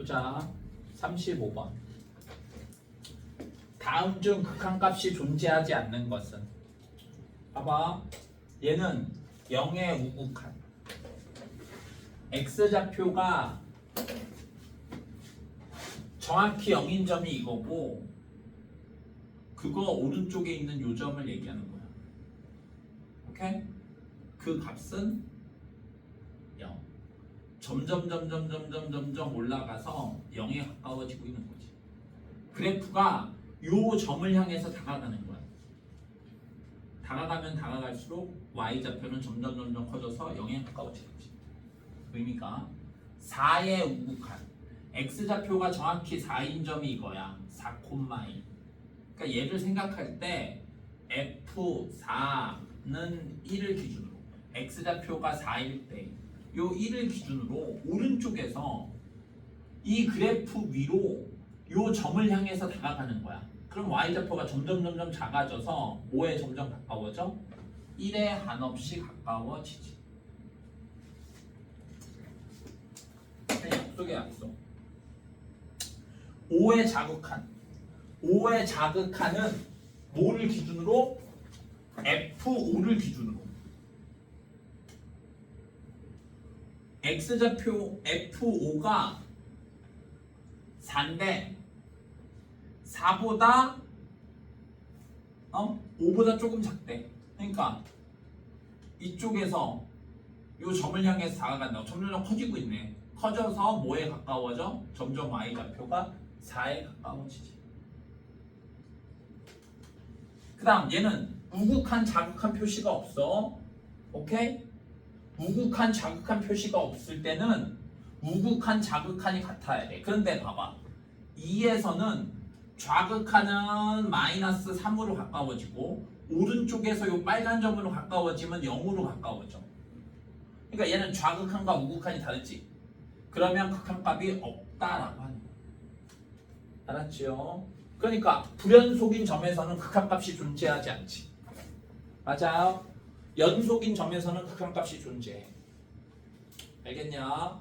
보자. 35번. 다음 중 극한값이 존재하지 않는 것은? 봐봐. 얘는 0의 우극한. x좌표가 정확히 0인 점이 이거고 그거 오른쪽에 있는 요 점을 얘기하는 거야. 오케이? 그 값은 0. 점점 올라가서 0에 가까워지고 있는 거지. 그래프가 요 점을 향해서 다가가는 거야. 다가가면 다가갈수록 y좌표는 점점 커져서 0에 가까워지는 거지. 의미가 4의 우극한. x좌표가 정확히 4인 점이 이거야. 4,2. 그러니까 얘를 생각할 때 F4는 1을 기준으로 x좌표가 4일 때 요 1을 기준으로 오른쪽에서 이 그래프 위로 요 점을 향해서 다가가는 거야. 그럼 y좌표가 점점 작아져서 5에 점점 가까워져 1에 한없이 가까워지지. 약속의 약속. 5의 자극한. 5의 자극한은 뭐를 기준으로? F5를 기준으로. x좌표 F5가 4인데 4보다 5보다 조금 작대. 그러니까 이쪽에서 이 점을 향해서 다가간다고 점점 커지고 있네. 커져서 뭐에 가까워져? 점점 y좌표가 4에 가까워지지. 그 다음 얘는 우극한 자극한 표시가 없어. 오케이? 우극한 자극한 표시가 없을 때는 우극한 자극한이 같아야 돼. 그런데 봐봐. 2에서는 좌극한은 마이너스 3으로 가까워지고 오른쪽에서 요 빨간 점으로 가까워지면 0으로 가까워져. 그러니까 얘는 좌극한과 우극한이 다르지. 그러면 극한값이 없다라고 하는 거야. 알았지요? 그러니까 불연속인 점에서는 극한값이 존재하지 않지. 맞아요? 연속인 점에서는 극한값이 존재해. 알겠냐?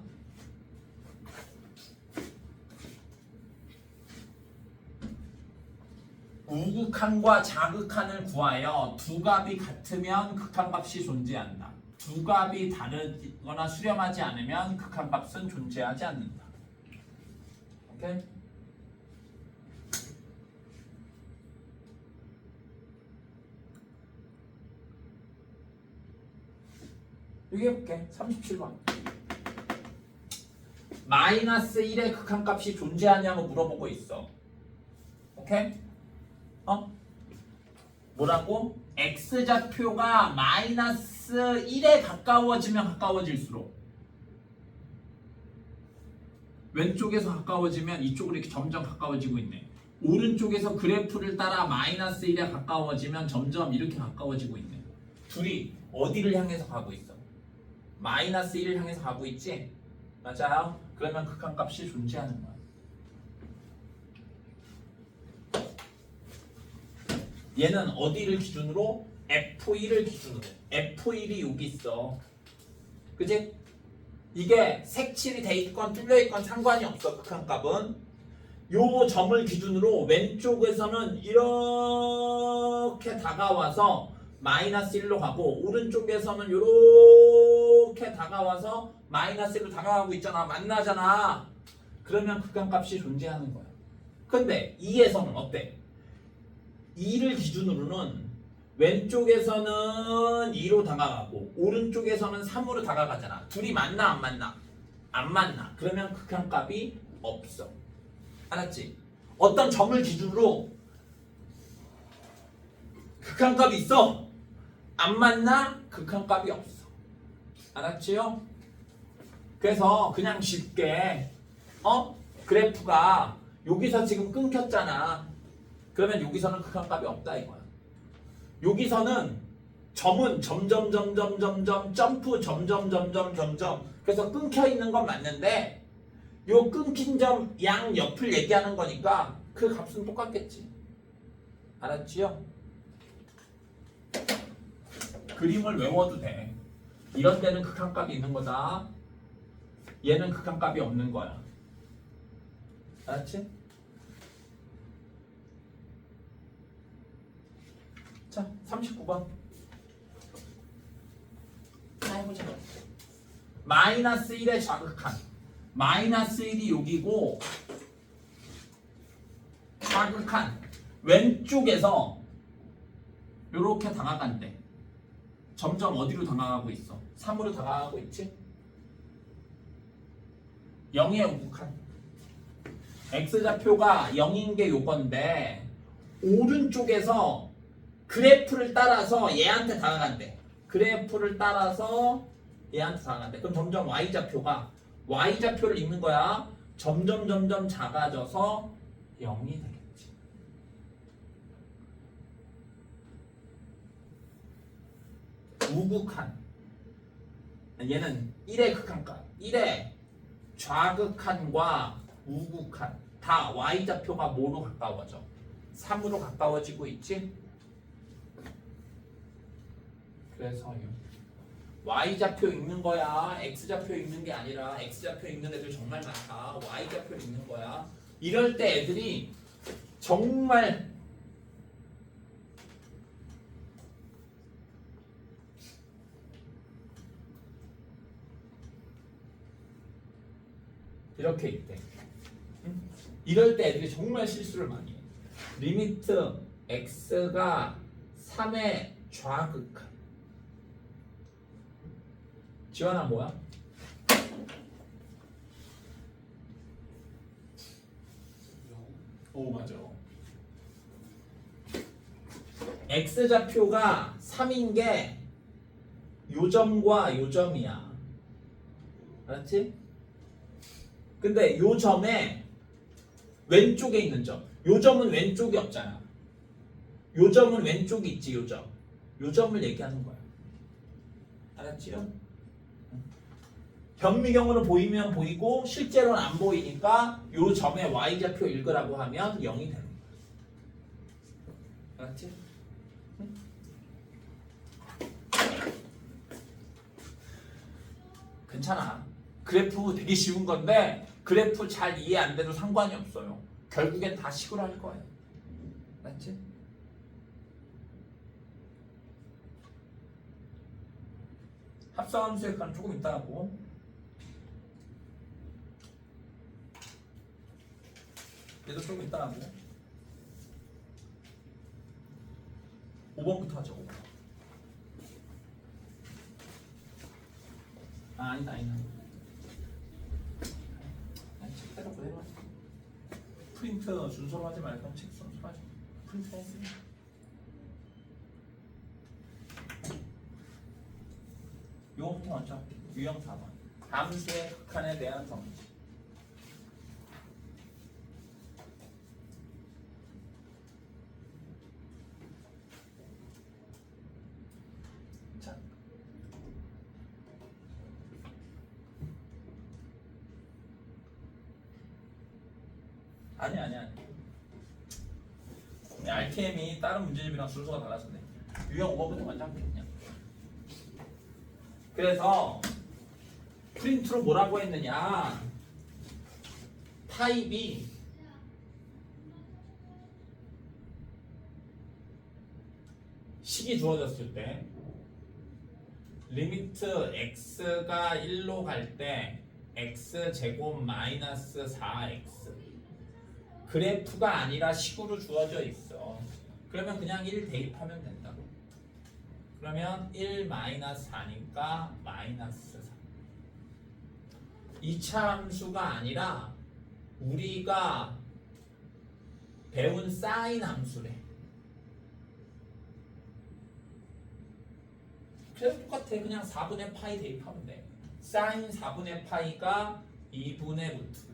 우극한과 자극한을 구하여 두 값이 같으면 극한값이 존재한다. 두 값이 다르거나 수렴하지 않으면 극한값은 존재하지 않는다. 오케이? 여기 해볼게. 37번. 마이너스 1의 극한값이 존재하냐고 물어보고 있어. 오케이? 뭐라고? x좌표가 마이너스 1에 가까워지면 가까워질수록 왼쪽에서 가까워지면 이쪽으로 이렇게 점점 가까워지고 있네. 오른쪽에서 그래프를 따라 마이너스 1에 가까워지면 점점 이렇게 가까워지고 있네. 둘이 어디를 향해서 가고 있어? 마이너스 1을 향해서 가고 있지? 맞아요? 그러면 극한값이 존재하는 거야. 얘는 어디를 기준으로? F1을 기준으로. F1이 여기 있어. 그치? 이게 색칠이 돼 있건 뚫려 있건 상관이 없어. 극한값은 요 점을 기준으로 왼쪽에서는 이렇게 다가와서 마이너스 1로 가고 오른쪽에서는 이렇게 다가와서 마이너스 1로 다가가고 있잖아. 만나잖아. 그러면 극한값이 존재하는 거야. 근데 2에서는 어때? 2를 기준으로는 왼쪽에서는 2로 다가가고 오른쪽에서는 3으로 다가가잖아. 둘이 만나 안 만나? 안 만나. 그러면 극한값이 없어. 알았지? 어떤 점을 기준으로 극한값이 있어. 안 만나? 극한값이 없어. 알았지요? 그래서 그냥 쉽게 그래프가 여기서 지금 끊겼잖아. 그러면 여기서는 극한값이 없다 이거야. 여기서는 점은 점점 점프 점점 그래서 끊겨 있는 건 맞는데 요 끊긴 점 양 옆을 얘기하는 거니까 그 값은 똑같겠지. 알았지요? 그림을 외워도 돼. 이런 데는 극한값이 있는 거다. 얘는 극한값이 없는 거야. 알았지? 자, 39번. 자, 해보자. 마이너스 1의 좌극한. 마이너스 1이 여기고 좌극한 왼쪽에서 이렇게 다가간대. 점점 어디로 다가가고 있어? 3으로 다가가고 있지? 0의 우극한. x좌표가 0인 게 요건데 오른쪽에서 그래프를 따라서 얘한테 다가간대. 그래프를 따라서 얘한테 다가간대. 그럼 점점 y좌표를 읽는 거야. 점점 작아져서 0이 되겠지. 우극한. 얘는 1의 극한값. 1의 좌극한과 우극한. 다 y좌표가 뭐로 가까워져? 3으로 가까워지고 있지? 그래서 y좌표 읽는 거야. x좌표 읽는 게 아니라 x좌표 읽는 애들 정말 많다. y좌표 읽는 거야. 이럴 때 애들이 정말 이렇게 있대. 이럴 때 애들이 정말 실수를 많이 해. 리미트 x가 3의 좌극한. 지환아 뭐야? 오 맞아. x좌표가 3인 게 요점과 요점이야. 알았지? 근데 요점에 왼쪽에 있는 점. 요점은 왼쪽이 없잖아. 요점은 왼쪽이 있지. 요점을 얘기하는 거야. 알았지요? 현미경으로 보이면 보이고 실제로는 안 보이니까 요 점에 y좌표 읽으라고 하면 0이 되는 거야. 알았지? 괜찮아. 그래프 되게 쉬운 건데 그래프 잘 이해 안 돼도 상관이 없어요. 결국엔 다 식으로 할 거예요. 맞지? 합성함수의 건 조금 이따 하고 얘도 조금 이따 하고 5번부터 하죠. 5번. 아니다. 책 따놓고 해봐. 프린트 순서로 하지 말고 책 순서로 하지. 프린트 했으니. 요거부터 먼저 할게. 유형 4번. 함수의 극한에 대한 정의. 자. 아니야. RTM이 다른 문제집이랑 순서가 달라서 그래. 유형 5번부터 먼저 할게 그냥. 그래서 프린트로 뭐라고 했느냐? 타입이 식이 주어졌을 때 리미트 x가 1로 갈 때 x제곱 마이너스 4x 그래프가 아니라 식으로 주어져 있어. 그러면 그냥 1 대입하면 된다고. 그러면 1 마이너스 4니까 마이너스 4. 2차 함수가 아니라 우리가 배운 사인 함수래. 그래서 똑같아. 그냥 4분의 파이 대입하면 돼. 사인 4분의 파이가 2분의 루트.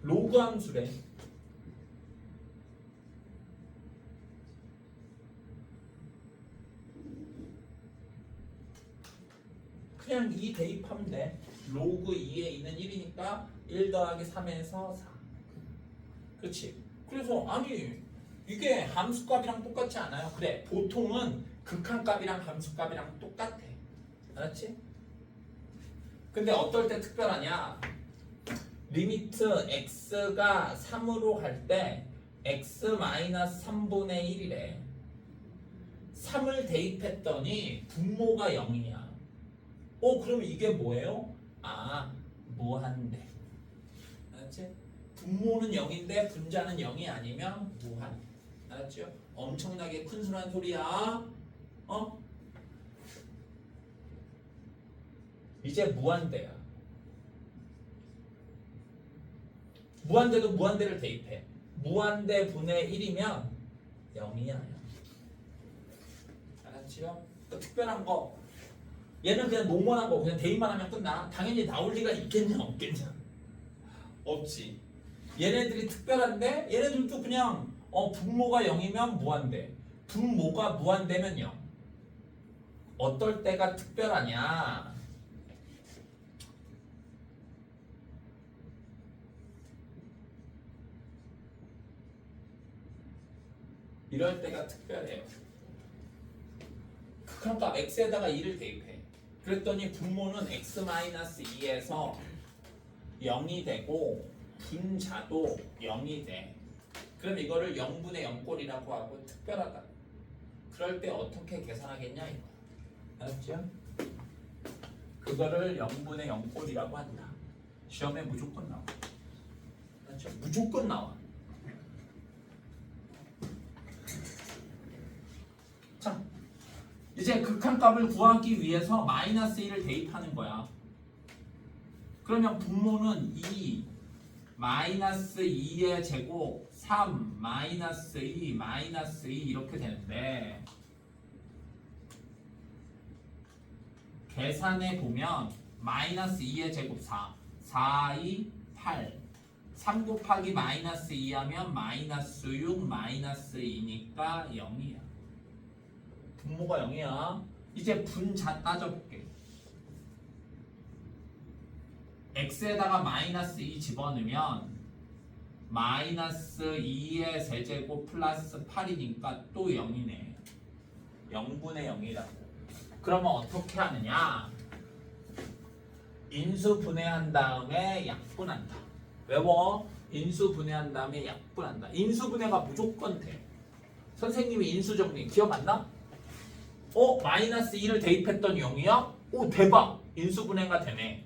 로그 함수래. 그냥 2 대입하면 돼. 로그 2에 2는 1이니까 1 더하기 3에서 4. 그렇지. 그래서 아니 이게 함수값이랑 똑같지 않아요? 그래. 보통은 극한값이랑 함수값이랑 똑같아. 알았지? 근데 어떨 때 특별하냐? 리미트 x가 3으로 갈 때 x-3분의 1이래. 3을 대입했더니 분모가 0이야. 그럼 이게 뭐예요? 무한대. 알았지? 분모는 0인데 분자는 0이 아니면 무한. 알았죠? 엄청나게 큰 소란 소리야. 이제 무한대야. 무한대도 무한대를 대입해. 무한대 분의 1이면 0이야. 알았지요? 또 특별한 거. 얘는 그냥 노멀한 거 그냥 대입만 하면 끝나. 당연히 나올 리가 있겠냐 없겠냐? 없지. 얘네들이 특별한데 얘네들도 그냥 분모가 0이면 무한대. 분모가 무한대면 0. 어떨 때가 특별하냐? 이럴 때가 특별해요. 극한값 x에다가 2를 대입해. 그랬더니 분모는 x-2에서 0이 되고 분자도 0이 돼. 그럼 이거를 0분의 0꼴이라고 하고 특별하다. 그럴 때 어떻게 계산하겠냐 이거. 알았죠? 그거를 0분의 0꼴이라고 한다. 시험에 무조건 나와. 알았죠? 무조건 나와. 자, 이제 극한값을 구하기 위해서 마이너스 1을 대입하는 거야. 그러면 분모는 2 마이너스 2의 제곱 3 마이너스 2 마이너스 2 이렇게 되는데 계산해 보면 마이너스 2의 제곱 4 4, 2, 8 3 곱하기 마이너스 2 하면 마이너스 6 마이너스 2니까 0이야. 분모가 0이야. 이제 분자 따져볼게. x에다가 마이너스 2 집어넣으면 마이너스 2의 세제곱 플러스 8이니까 또 0이네. 0분의 0이라고. 그러면 어떻게 하느냐? 인수 분해한 다음에 약분한다. 외워. 인수 분해한 다음에 약분한다. 인수 분해가 무조건 돼. 선생님이 인수 정리 기억 안 나? 마이너스 2를 대입했더니 0이야? 오 대박! 인수분해가 되네.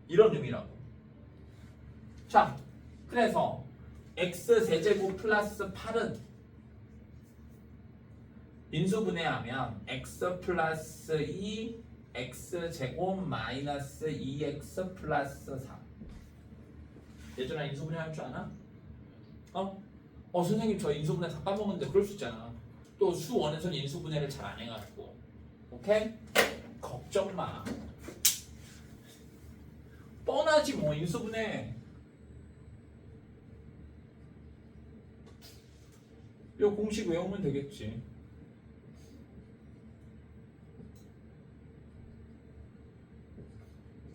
이런 의미라고. 자, 그래서 x 세제곱 플러스 8은 인수분해하면 x 플러스 2 x 제곱 마이너스 2x 플러스 4. 예전에 인수분해 할 줄 아나? 선생님 저 인수분해 다 까먹었는데 그럴 수 있잖아. 또 수원에서는 인수분해를 잘 안 해가지고. 오케이? 걱정 마. 뻔하지 뭐 인수분해. 이 공식 외우면 되겠지.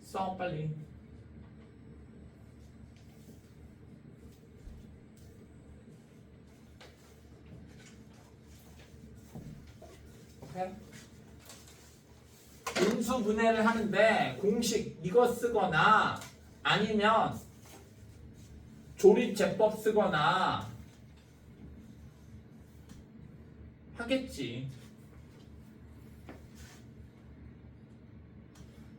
써 빨리. 인수분해를 하는데 공식 이거 쓰거나 아니면 조립제법 쓰거나 하겠지.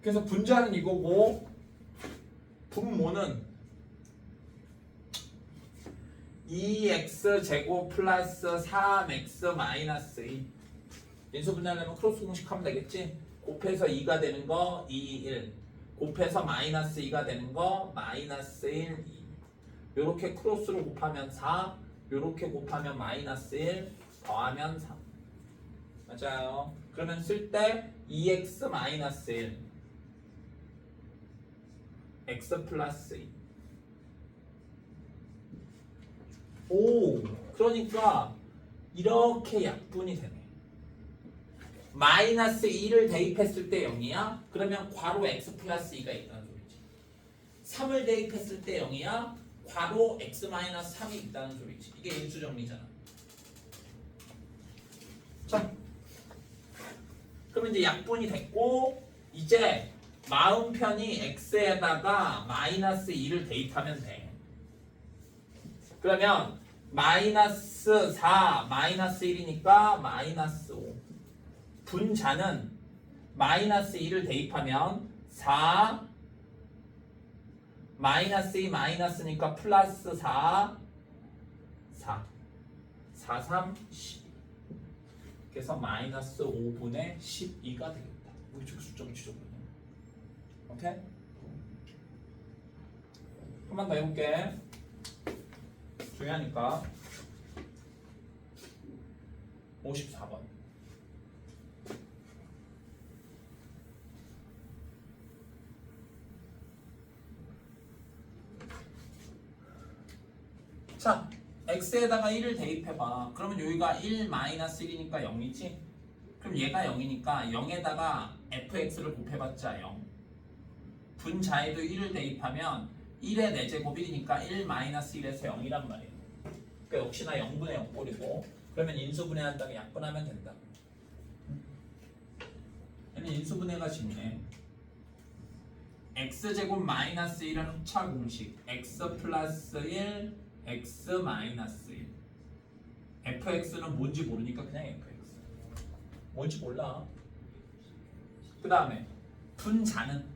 그래서 분자는 이거고 분모는 2x 제곱 플러스 3x 마이너스 2. 인수분해하려면 크로스 공식 하면 되겠지. 곱해서 2가 되는 거 2, 1 곱해서 마이너스 2가 되는 거 마이너스 1, 2 요렇게 크로스로 곱하면 4 요렇게 곱하면 마이너스 1 더하면 3 맞아요. 그러면 쓸 때 2x 마이너스 1 x 플러스 2 오 그러니까 이렇게 약분이 되네. 마이너스 2를 대입했을 때 0이야? 그러면 괄호 x 플러스 2가 있다는 소리지. 3을 대입했을 때 0이야? 괄호 x 마이너스 3이 있다는 소리지. 이게 인수정리잖아. 자, 그러면 이제 약분이 됐고 이제 마음편이 x에다가 마이너스 2를 대입하면 돼. 그러면 마이너스 4 마이너스 1이니까 마이너스 5. 분자는 마이너스 2를 대입하면 4 마이너스 2 마이너스니까 플러스 4 4 3 10. 그래서 마이너스 5분의 12가 되겠다. 우리 쪽 수점을 지져버리네. 오케이? 한 번 더 해볼게. 중요하니까. 54번. 자, x에다가 1을 대입해봐. 그러면 여기가 1 마이너스 1이니까 0이지? 그럼 얘가 0이니까 0에다가 fx를 곱해봤자 0. 분자에도 1을 대입하면 1의 4제곱 1이니까 1 마이너스 1에서 0이란 말이에요. 그러니까 역시나 0분의 0꼴이고 그러면 인수분해한 다음에 약분하면 된다. 얘는 인수분해가 쉽네. x제곱 마이너스 1은 흡차 공식 x 플러스 1 x 마이너스 1 fx는 뭔지 모르니까 그냥 fx 뭔지 몰라. 그 다음에 분자는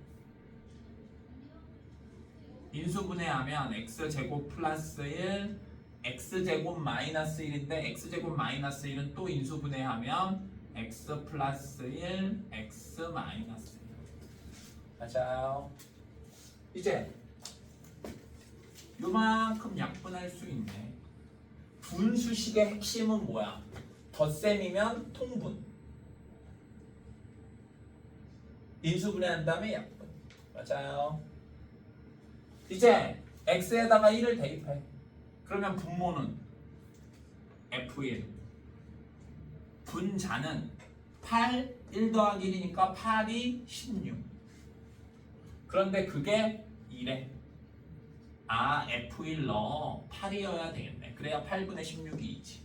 인수분해하면 x제곱 플러스 1 x제곱 마이너스 1인데 x제곱 마이너스 1은 또 인수분해하면 x 플러스 1 x 마이너스 1 맞아요. 이제 요만큼 약분할 수 있네. 분수식의 핵심은 뭐야? 덧셈이면 통분. 인수분해한 다음에 약분. 맞아요. 이제 x에다가 1을 대입해. 그러면 분모는 f1. 분자는 8, 1 더하기 1이니까 8이 16. 그런데 그게 2래. 아, F1 넣어 8이어야 되겠네. 그래야 8분의 16이 2지.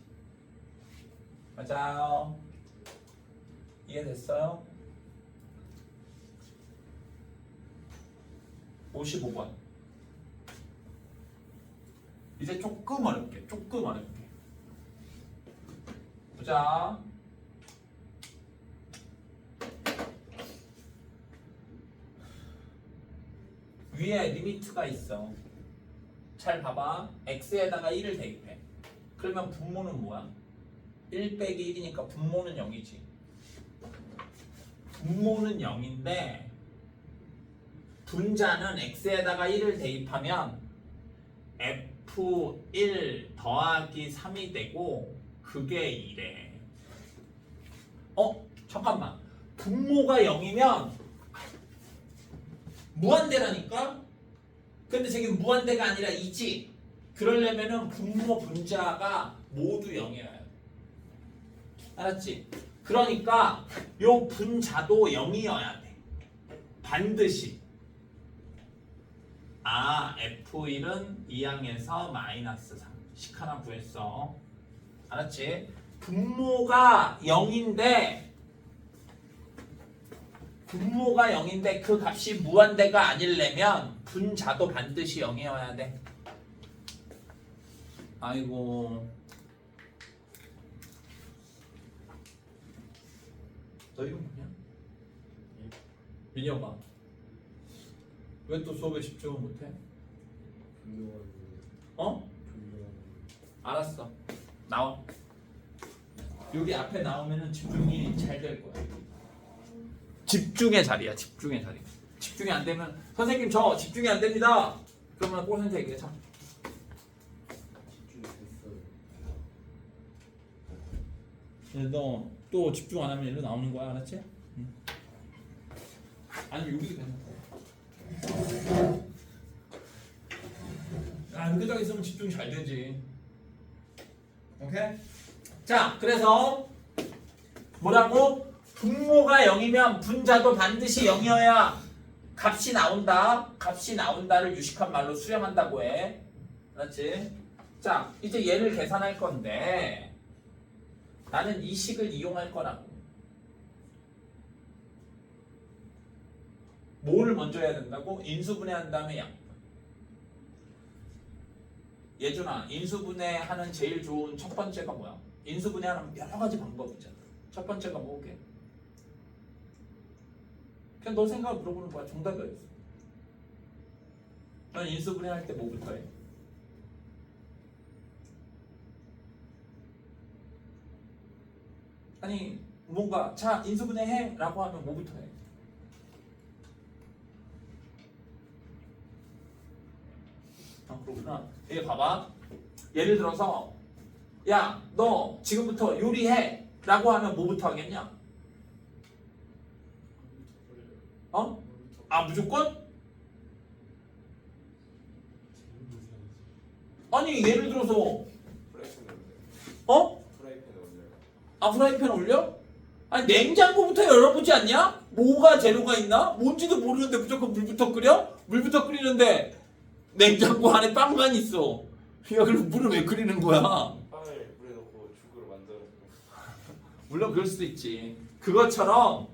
맞아요. 이해됐어요? 55번. 이제 조금 어렵게. 보자. 위에 리미트가 있어. 잘 봐봐. x에다가 1을 대입해. 그러면 분모는 뭐야? 1 빼기 1이니까 분모는 0이지. 분모는 0인데 분자는 x에다가 1을 대입하면 f1 더하기 3이 되고 그게 2래. 잠깐만. 분모가 0이면 무한대라니까? 근데 지금 무한대가 아니라 2지? 그러려면은 분모 분자가 모두 0이어야 돼. 알았지? 그러니까 요 분자도 0이어야 돼. 반드시. 아, F1은 2항에서 마이너스 3. 식 하나 구했어. 알았지? 분모가 0인데 그 값이 무한대가 아니려면 분자도 반드시 0이어야 돼. 아이고. 너 이거 뭐냐? 민혁아. 왜 또 수업에 집중을 못해? 알았어. 나와. 여기 앞에 나오면은 집중이 잘 될 거야. 집중의 자리야. 집중의 자리. 집중이 안 되면 선생님 저 집중이 안 됩니다. 그러면 꼴 선생님에게 참. 너 또 집중 안 하면 일로 나오는 거야, 알았지? 응. 아니 여기 괜찮고. 아 여기다 있으면 집중이 잘 되지. 오케이? 자, 그래서 뭐라고? 분모가 0이면 분자도 반드시 0이어야 값이 나온다. 값이 나온다를 유식한 말로 수렴한다고 해. 알았지? 자, 이제 얘를 계산할 건데 나는 이 식을 이용할 거라고. 뭐를 먼저 해야 된다고? 인수분해한 다음에 양. 예준아, 인수분해하는 제일 좋은 첫 번째가 뭐야? 인수분해하는 여러 가지 방법이 있잖아. 첫 번째가 뭐게? 그냥 너 생각을 물어보는 거야. 정답이었어. 넌 인수분해할 때 뭐부터 해? 아니 뭔가 자 인수분해해 라고 하면 뭐부터 해? 그렇구나. 얘 봐봐. 예를 들어서 야 너 지금부터 요리해 라고 하면 뭐부터 하겠냐? 어? 아 무조건? 아니 예를 들어서 어? 아 프라이팬 올려? 아니 냉장고부터 열어보지 않냐? 뭐가 재료가 있나? 뭔지도 모르는데 무조건 물부터 끓여? 물부터 끓이는데 냉장고 안에 빵만 있어. 야 그럼 물을 왜 끓이는 거야? 빵을 물에 넣고 죽으로 만들어. 물론 그럴 수도 있지. 그것처럼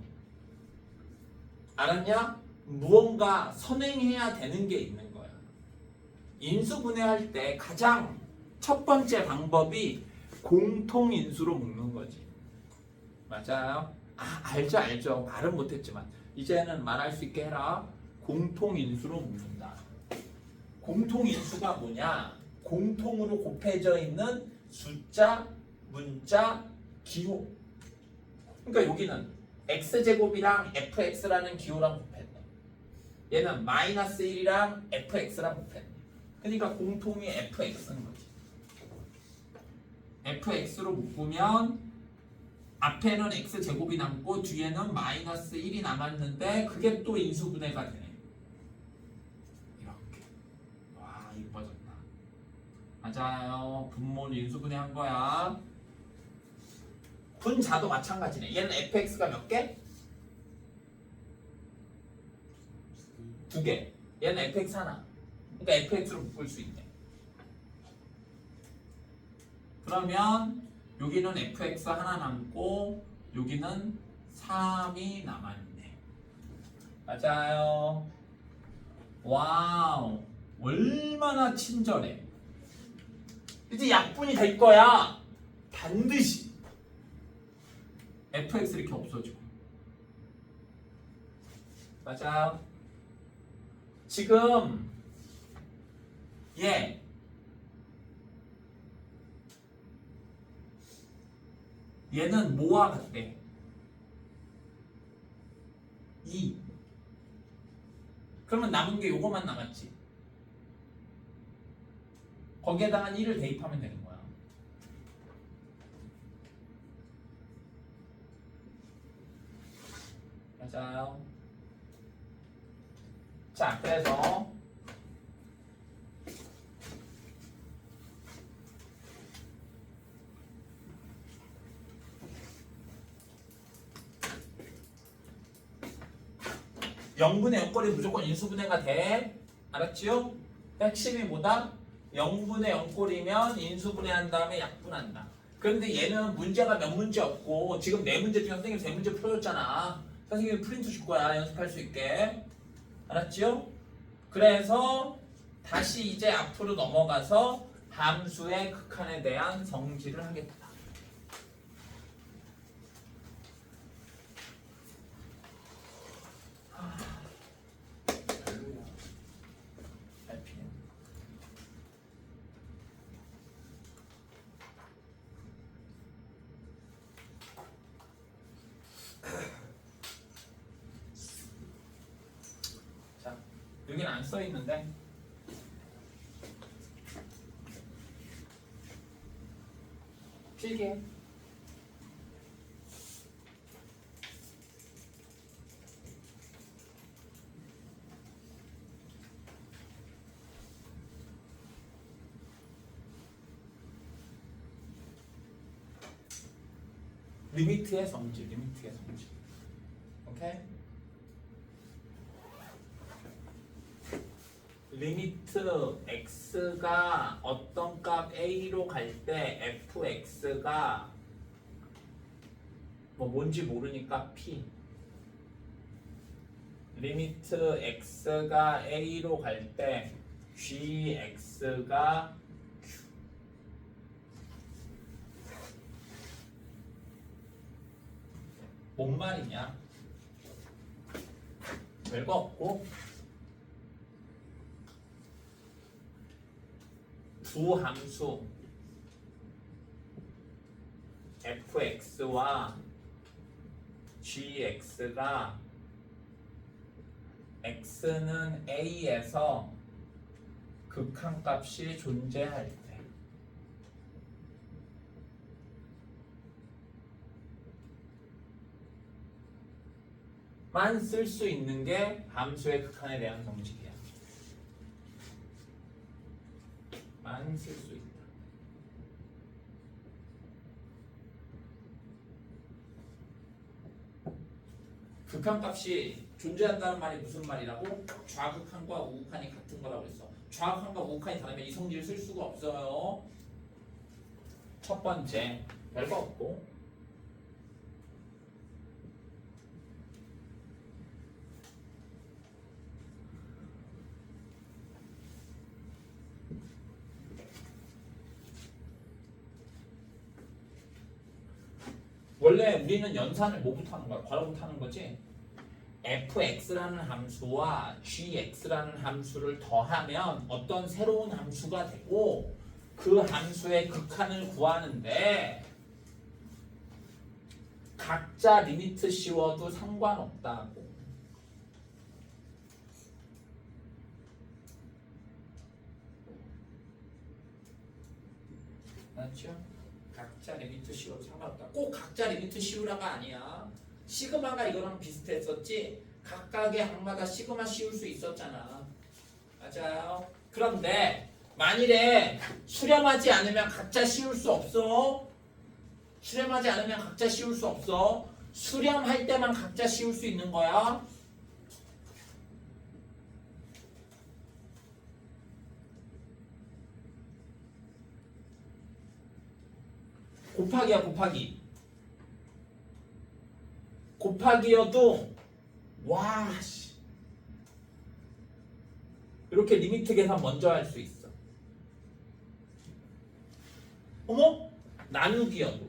알았냐? 무언가 선행해야 되는 게 있는 거야. 인수분해할 때 가장 첫 번째 방법이 공통인수로 묶는 거지. 맞아요? 아 알죠. 말은 못했지만 이제는 말할 수 있게 해라. 공통인수로 묶는다. 공통인수가 뭐냐? 공통으로 곱해져 있는 숫자, 문자, 기호. 그러니까 여기는 x제곱이랑 fx라는 기호랑 곱했네. 얘는 마이너스 1이랑 fx랑 곱했네. 그러니까 공통이 fx인 거지. fx로 묶으면 앞에는 x제곱이 남고 뒤에는 마이너스 1이 남았는데 그게 또 인수분해가 되네. 이렇게. 와 이뻐졌다. 맞아요. 분모를 인수분해한 거야. 분자도 마찬가지네. 얘는 fx가 몇 개? 2개. 얘는 fx 하나. 그러니까 fx로 묶을 수 있네. 그러면 여기는 fx 하나 남고 여기는 3이 남았네. 맞아요. 와우. 얼마나 친절해. 이제 약분이 될 거야. 반드시. fx 이렇게 없어져. 맞아요. 지금 얘는 뭐와 같대? 2. 그러면 남은 게 요거만 남았지. 거기에다가 1을 대입하면 되는 거야. 맞아요. 자, 그래서 영분의 영꼴이 무조건 인수분해가 돼. 알았지요? 핵심이 뭐다? 영분의 영꼴이면 인수분해한 다음에 약분한다. 그런데 얘는 문제가 몇 문제 없고 지금 4문제 중에 선생님 3문제 풀어줬잖아. 선생님이 프린트 줄 거야. 연습할 수 있게. 알았지요? 그래서 다시 이제 앞으로 넘어가서 함수의 극한에 대한 성질을 하겠다. 별로야. 잘 피해. 자, 여기는 안 써 있는데. 필기해. 리미트의 성질, 리미트의 성질. 오케이? 리미트 x가 어떤 값 a로 갈 때 fx가 뭐 뭔지 모르니까 p 리미트 x가 a로 갈 때 gx가 뭔 말이냐? 별거 없고 두 함수 fx와 gx가 x는 a에서 극한값이 존재할 때만 쓸 수 있는 게 함수의 극한에 대한 정식이야. 만 쓸 수 있다. 극한값이 존재한다는 말이 무슨 말이라고? 좌극한과 우극한이 같은 거라고 했어. 좌극한과 우극한이 다르면 이 성질을 쓸 수가 없어요. 첫 번째, 별거 없고 원래 우리는 연산을 뭐부터 하는 거야? 괄호부터 하는 거지? fx라는 함수와 gx라는 함수를 더하면 어떤 새로운 함수가 되고 그 함수의 극한을 구하는데 각자 리미트 씌워도 상관없다고. 맞죠? 각자 리미트 씌워도 상관없다. 꼭 각자 리미트 씌우라가 아니야. 시그마가 이거랑 비슷했었지. 각각의 항마다 시그마 씌울 수 있었잖아. 맞아요. 그런데 만일에 수렴하지 않으면 각자 씌울 수 없어. 수렴하지 않으면 각자 씌울 수 없어. 수렴할 때만 각자 씌울 수 있는 거야. 곱하기야 곱하기. 곱하기여도 와 씨. 이렇게 리미트 계산 먼저 할 수 있어. 어머? 나누기여도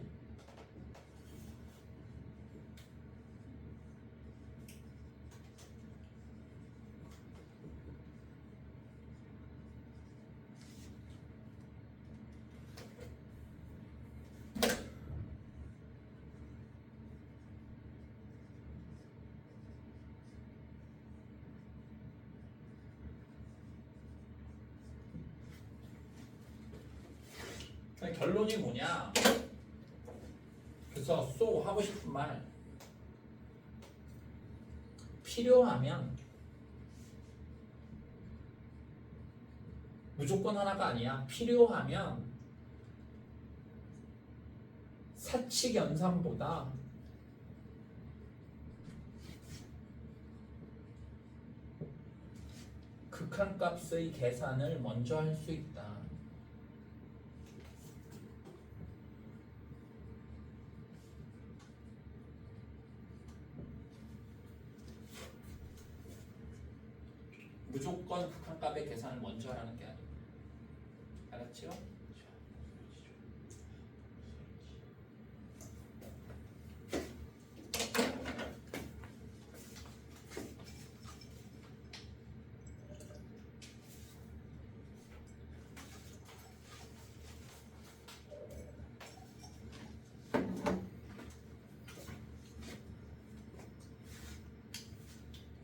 결론이 뭐냐? 그래서 쏘 하고 싶은 말 필요하면 무조건 하나가 아니야. 필요하면 사칙 연산보다 극한값의 계산을 먼저 할 수 있다. 무조건 극한값의 계산을 먼저 하라는 게 아니고. 알았죠?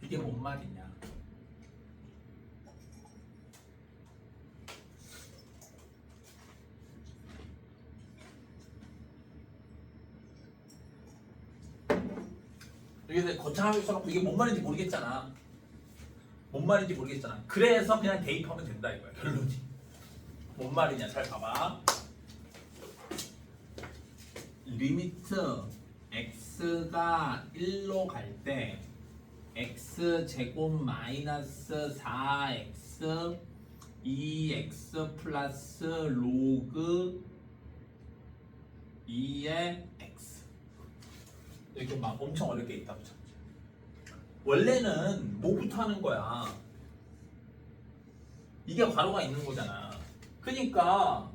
이게 뭔 말이냐? 이게 거창하게 써놓고 이게 뭔 말인지 모르겠잖아. 뭔 말인지 모르겠잖아. 그래서 그냥 대입하면 된다 이거야. 결론이. 뭔 말이냐? 잘 봐봐. 리미트 x가 1로 갈 때 x제곱 마이너스 4x 2x 플러스 로그 2의 x 이렇게 막 엄청 어렵게 있다고 쳤지. 원래는 뭐부터 하는 거야? 이게 괄호가 있는 거잖아. 그러니까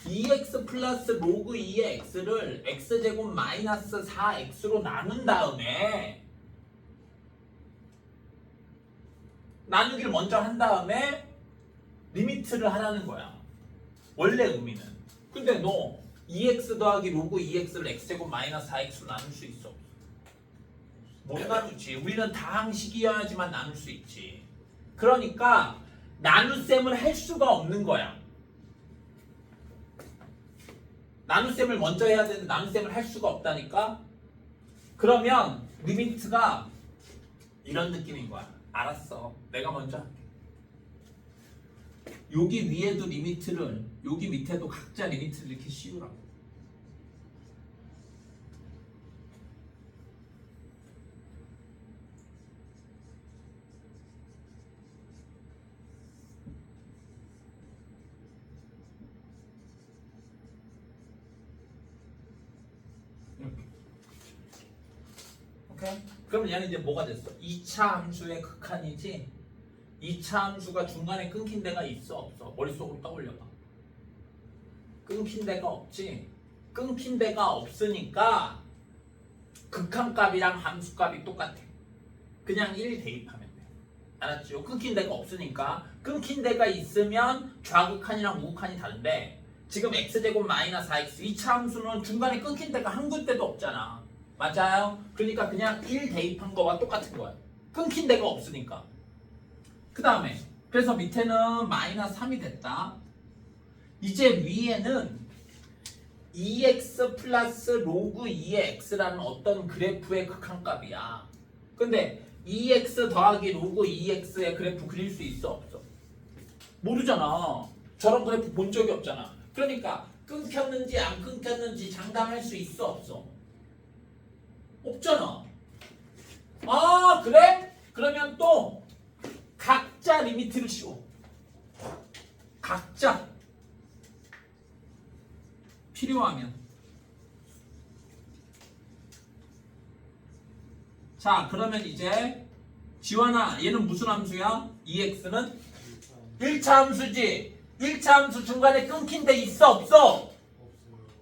2x 플러스 로그 2의 x를 x제곱 마이너스 4x로 나눈 다음에 나누기를 먼저 한 다음에 리미트를 하라는 거야. 원래 의미는. 근데 너 2x 더하기 로그 2x를 x제곱 마이너스 4x로 나눌 수 있어? 못 나누지. 우리는 다항식이어야지만 나눌 수 있지. 그러니까 나눗셈을 할 수가 없는 거야. 나눗셈을 먼저 해야 되는데 나눗셈을 할 수가 없다니까? 그러면 리미트가 이런 느낌인 거야. 알았어. 내가 먼저 할게. 여기 위에도 리미트를, 여기 밑에도 각자 리미트를 이렇게 씌우라고. 이렇게. 오케이? 그럼 얘는 이제 뭐가 됐어? 2차 함수의 극한이지? 2차 함수가 중간에 끊긴 데가 있어 없어? 머릿속으로 떠올려봐. 끊긴 데가 없지? 끊긴 데가 없으니까 극한값이랑 함수값이 똑같아. 그냥 1 대입하면 돼. 알았죠? 끊긴 데가 없으니까. 끊긴 데가 있으면 좌극한이랑 우극한이 다른데 지금 x제곱 마이너스 4x 2차 함수는 중간에 끊긴 데가 한 군데도 없잖아. 맞아요? 그러니까 그냥 1 대입한 거와 똑같은 거야. 끊긴 데가 없으니까. 그 다음에 그래서 밑에는 마이너스 3이 됐다. 이제 위에는 2x 플러스 로그 2의 x라는 어떤 그래프의 극한값이야. 근데 2x 더하기 로그 2x의 그래프 그릴 수 있어 없어? 모르잖아. 저런 그래프 본 적이 없잖아. 그러니까 끊겼는지 안 끊겼는지 장담할 수 있어 없어? 없잖아. 아 그래? 그러면 또 각자 리미트를 씌워. 각자 필요하면. 자 그러면 이제 지원아 얘는 무슨 함수야? 2x는 1차 함수지. 1차 함수 중간에 끊긴 데 있어 없어?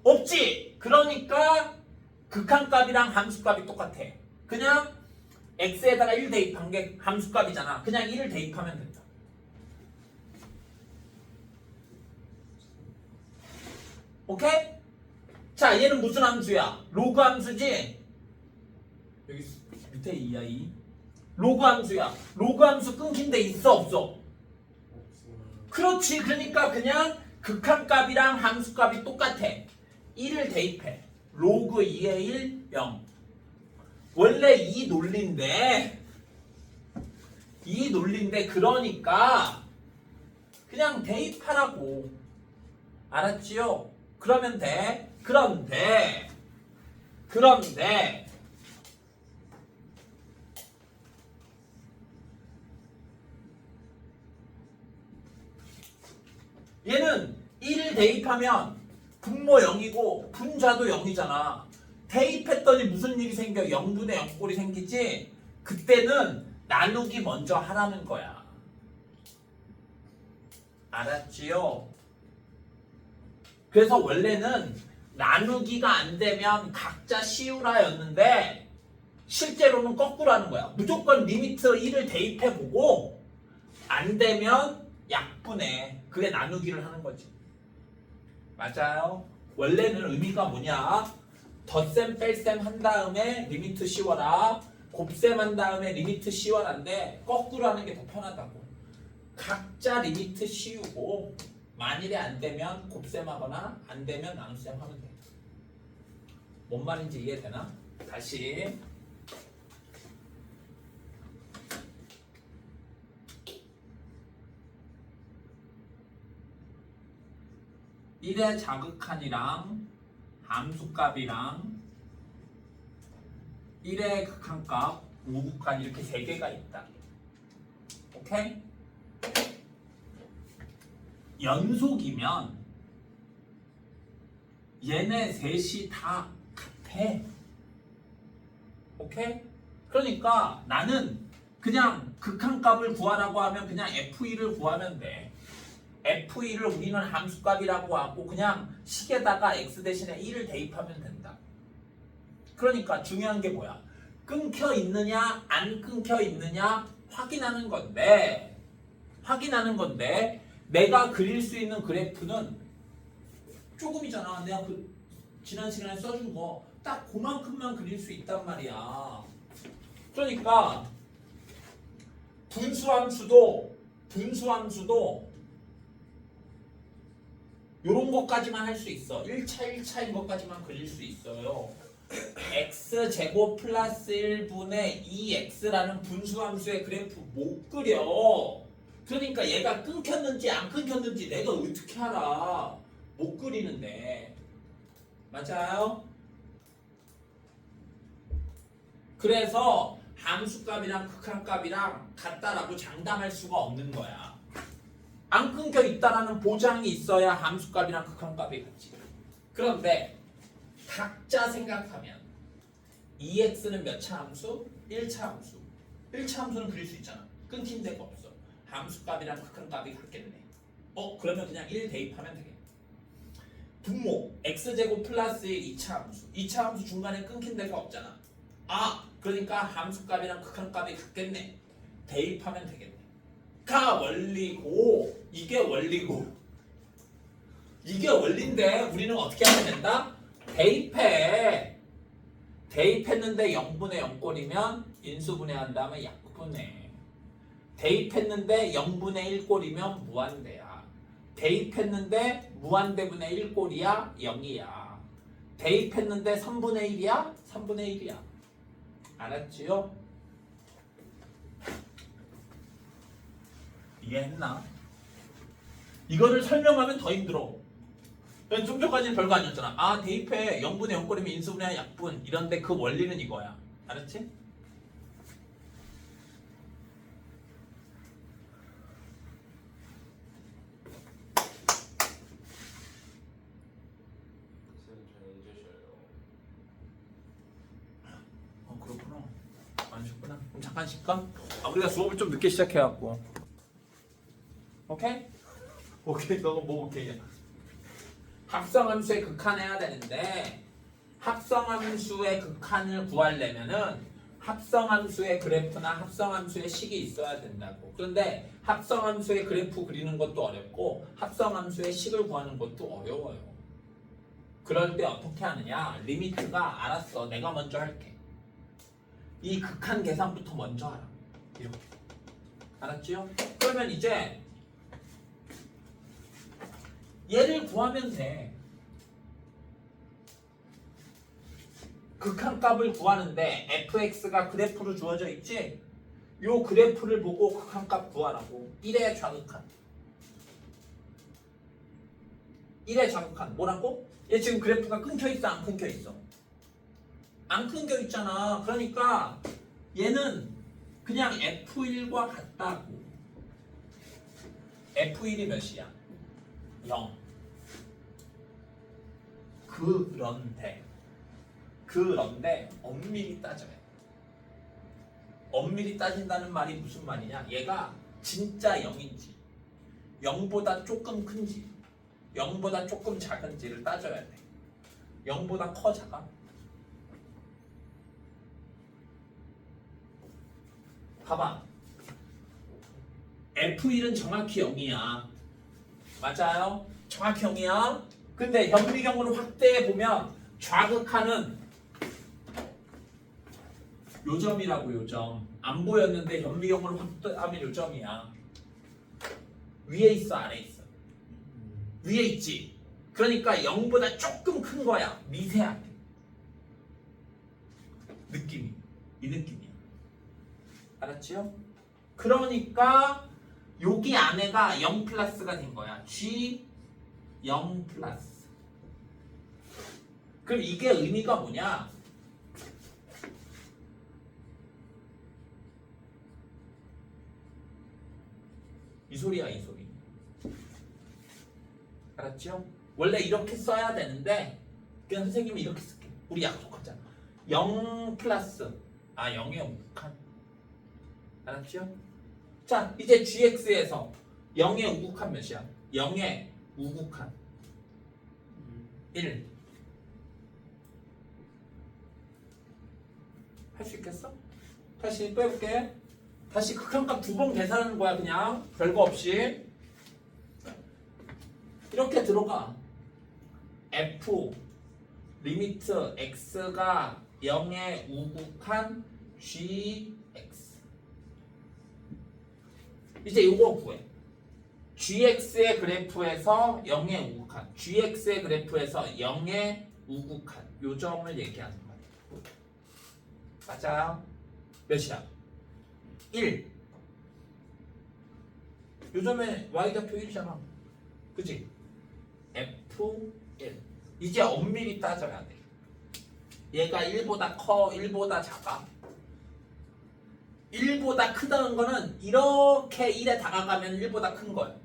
없지. 그러니까 극한값이랑 함수값이 똑같아. 그냥 x에다가 1 대입한 게 함수값이잖아. 그냥 1을 대입하면 된다. 오케이? 자 얘는 무슨 함수야? 로그 함수지? 여기 밑에 2야 2. 로그 함수야. 로그 함수 끊긴 데 있어 없어? 그렇지. 그러니까 그냥 극한값이랑 함수값이 똑같아. 1을 대입해. 로그 2의 1, 0. 원래 이 논리인데 그러니까 그냥 대입하라고. 알았지요? 그러면 돼. 그런데 얘는 1을 대입하면 분모 0이고 분자도 0이잖아. 대입했더니 무슨 일이 생겨? 0분의 0꼴이 생기지? 그때는 나누기 먼저 하라는 거야. 알았지요? 그래서 원래는 나누기가 안 되면 각자 씌우라였는데 실제로는 거꾸로 하는 거야. 무조건 리미트 1을 대입해보고 안 되면 약분해. 그게 나누기를 하는 거지. 맞아요? 원래는 의미가 뭐냐? 덧셈 뺄셈 한 다음에 리미트 씌워라. 곱셈 한 다음에 리미트 씌워라인데 거꾸로 하는 게 더 편하다고. 각자 리미트 씌우고 만일에 안 되면 곱셈하거나 안 되면 나눗셈 하면 돼. 뭔 말인지 이해되나? 다시. 일의 자극한이랑 함수값이랑 1의 극한값, 우극한 이렇게 세 개가 있다. 오케이? 연속이면 얘네 셋이 다 같아. 오케이? 그러니까 나는 그냥 극한값을 구하라고 하면 그냥 F2를 구하면 돼. F2를 우리는 함수값이라고 하고 그냥 식에다가 x 대신에 1을 대입하면 된다. 그러니까 중요한 게 뭐야? 끊겨 있느냐 안 끊겨 있느냐 확인하는 건데 내가 그릴 수 있는 그래프는 조금이잖아. 내가 지난 시간에 써준 거 딱 그만큼만 그릴 수 있단 말이야. 그러니까 분수함수도 요런 것까지만 할 수 있어. 1차인 것까지만 그릴 수 있어요. x제곱 플러스 1분의 2x라는 분수함수의 그래프 못 그려. 그러니까 얘가 끊겼는지 안 끊겼는지 내가 어떻게 알아. 못 그리는데. 맞아요? 그래서 함수값이랑 극한값이랑 같다라고 장담할 수가 없는 거야. 안 끊겨 있다라는 보장이 있어야 함수값이랑 극한값이 같지. 그런데 각자 생각하면 2x는 몇 차 함수? 1차 함수. 1차 함수는 그릴 수 있잖아. 끊긴 데가 없어. 함수값이랑 극한값이 같겠네. 그러면 그냥 1 대입하면 되겠네. 분모 x제곱 플러스 1 2차 함수. 2차 함수 중간에 끊긴 데가 없잖아. 그러니까 함수값이랑 극한값이 같겠네. 대입하면 되겠네. 가 원리고 이게 원리고 이게 원리인데 우리는 어떻게 하면 된다? 대입했는데 0분의 0꼴이면 인수분해한 다음에 약분해. 대입했는데 0분의 1꼴이면 무한대야. 대입했는데 무한대분의 1꼴이야 0이야. 대입했는데 3분의 1이야 3분의 1이야. 알았지요? 이해했나? 이거를 설명하면 더 힘들어. 좀 전까지는 별거 아니었잖아. 대입해 0분의 0꼴이면 인수분해 약분 이런데 그 원리는 이거야. 알았지? 선생님 저는 언제 쉬어요? 그렇구나. 안 쉬었구나. 그럼 잠깐 쉴까? 우리가 수업을 좀 늦게 시작해갖고. 오케이? 너가 뭐 오케이야? 합성함수의 극한해야 되는데 합성함수의 극한을 구하려면은 합성함수의 그래프나 합성함수의 식이 있어야 된다고. 그런데 합성함수의 그래프 그리는 것도 어렵고 합성함수의 식을 구하는 것도 어려워요. 그럴 때 어떻게 하느냐? 리미트가 알았어. 내가 먼저 할게. 이 극한 계산부터 먼저 하라. 이렇게. 알았지요? 그러면 이제 얘를 구하면 돼. 극한값을 구하는데 fx가 그래프로 주어져 있지? 요 그래프를 보고 극한값 구하라고. 1의 좌극한. 1의 좌극한. 뭐라고? 얘 지금 그래프가 끊겨 있어 안 끊겨 있어? 안 끊겨 있잖아. 그러니까 얘는 그냥 F1과 같다고. F1이 몇이야? 0. 그런데 엄밀히 따져야 돼. 엄밀히 따진다는 말이 무슨 말이냐? 얘가 진짜 0인지 0보다 조금 큰지 0보다 조금 작은지를 따져야 돼. 0보다 커 작아? 봐봐. F1은 정확히 0이야. 맞아요? 정확히 0이야. 근데 현미경으로 확대해 보면 좌극하는 요점이라고. 요점. 안 보였는데 현미경으로 확대하면 요점이야. 위에 있어 아래 있어? 위에 있지. 그러니까 0보다 조금 큰 거야. 미세하게. 느낌이. 이 느낌이야. 알았지요? 그러니까 여기 안에가 0 플러스가 된 거야. G 0 플러스. 그럼 이게 의미가 뭐냐? 이 소리야, 이 소리. 알았죠? 원래 이렇게 써야 되는데 그냥 선생님이 이렇게 쓸게. 우리 약속하자. 0 플러스 아 0에 우극한. 알았죠? 자 이제 gx에서 0에 우극한 몇이야? 0에 우극한 1. 할 수 있겠어? 다시 또 해볼게. 다시 극한값 2번 계산하는 거야. 그냥 별거 없이 이렇게 들어가. f 리미트 x가 0에 우극한 gx. 이제 이거 구해. gx의 그래프에서 0에 우극한, gx의 그래프에서 0에 우극한 요 점을 얘기하는 거야. 맞아요? 몇이야? 1. 요점에 y좌표 1이잖아. 그치? F1. 이제 엄밀히 따져야 돼. 얘가 1보다 커, 1보다 작아. 1보다 크다는 거는 이렇게 1에 다가가면 1보다 큰 거야.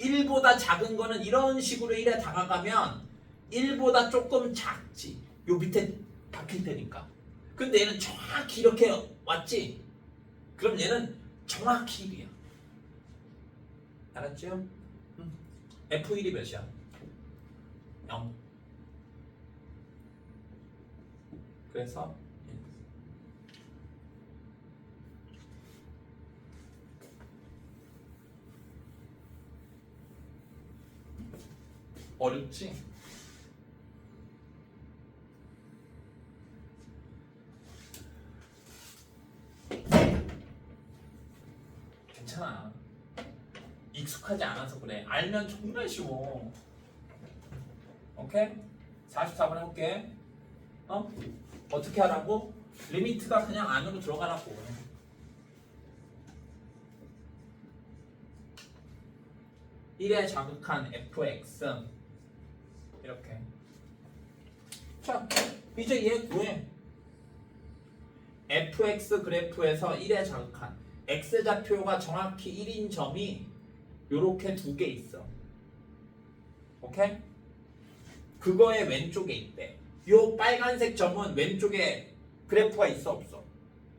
1보다 작은 거는 이런 식으로 1에 다가가면 1보다 조금 작지. 요 밑에 박힐 테니까. 근데 얘는 정확히 이렇게 왔지? 그럼 얘는 정확히 1이야. 알았죠? F1이 몇이야? 0. 그래서 어렵지? 괜찮아. 익숙하지 않아서 그래. 알면 정말 쉬워. 오케이? 44번 해볼게. 어떻게 하라고? 리미트가 그냥 안으로 들어가라고. (1에) 자극한 fx 이렇게. 자 이제 얘 구해. fx 그래프에서 1에 자극한 x좌표가 정확히 1인 점이 요렇게 2개 있어. 오케이? 그거의 왼쪽에 있대. 요 빨간색 점은 왼쪽에 그래프가 있어 없어?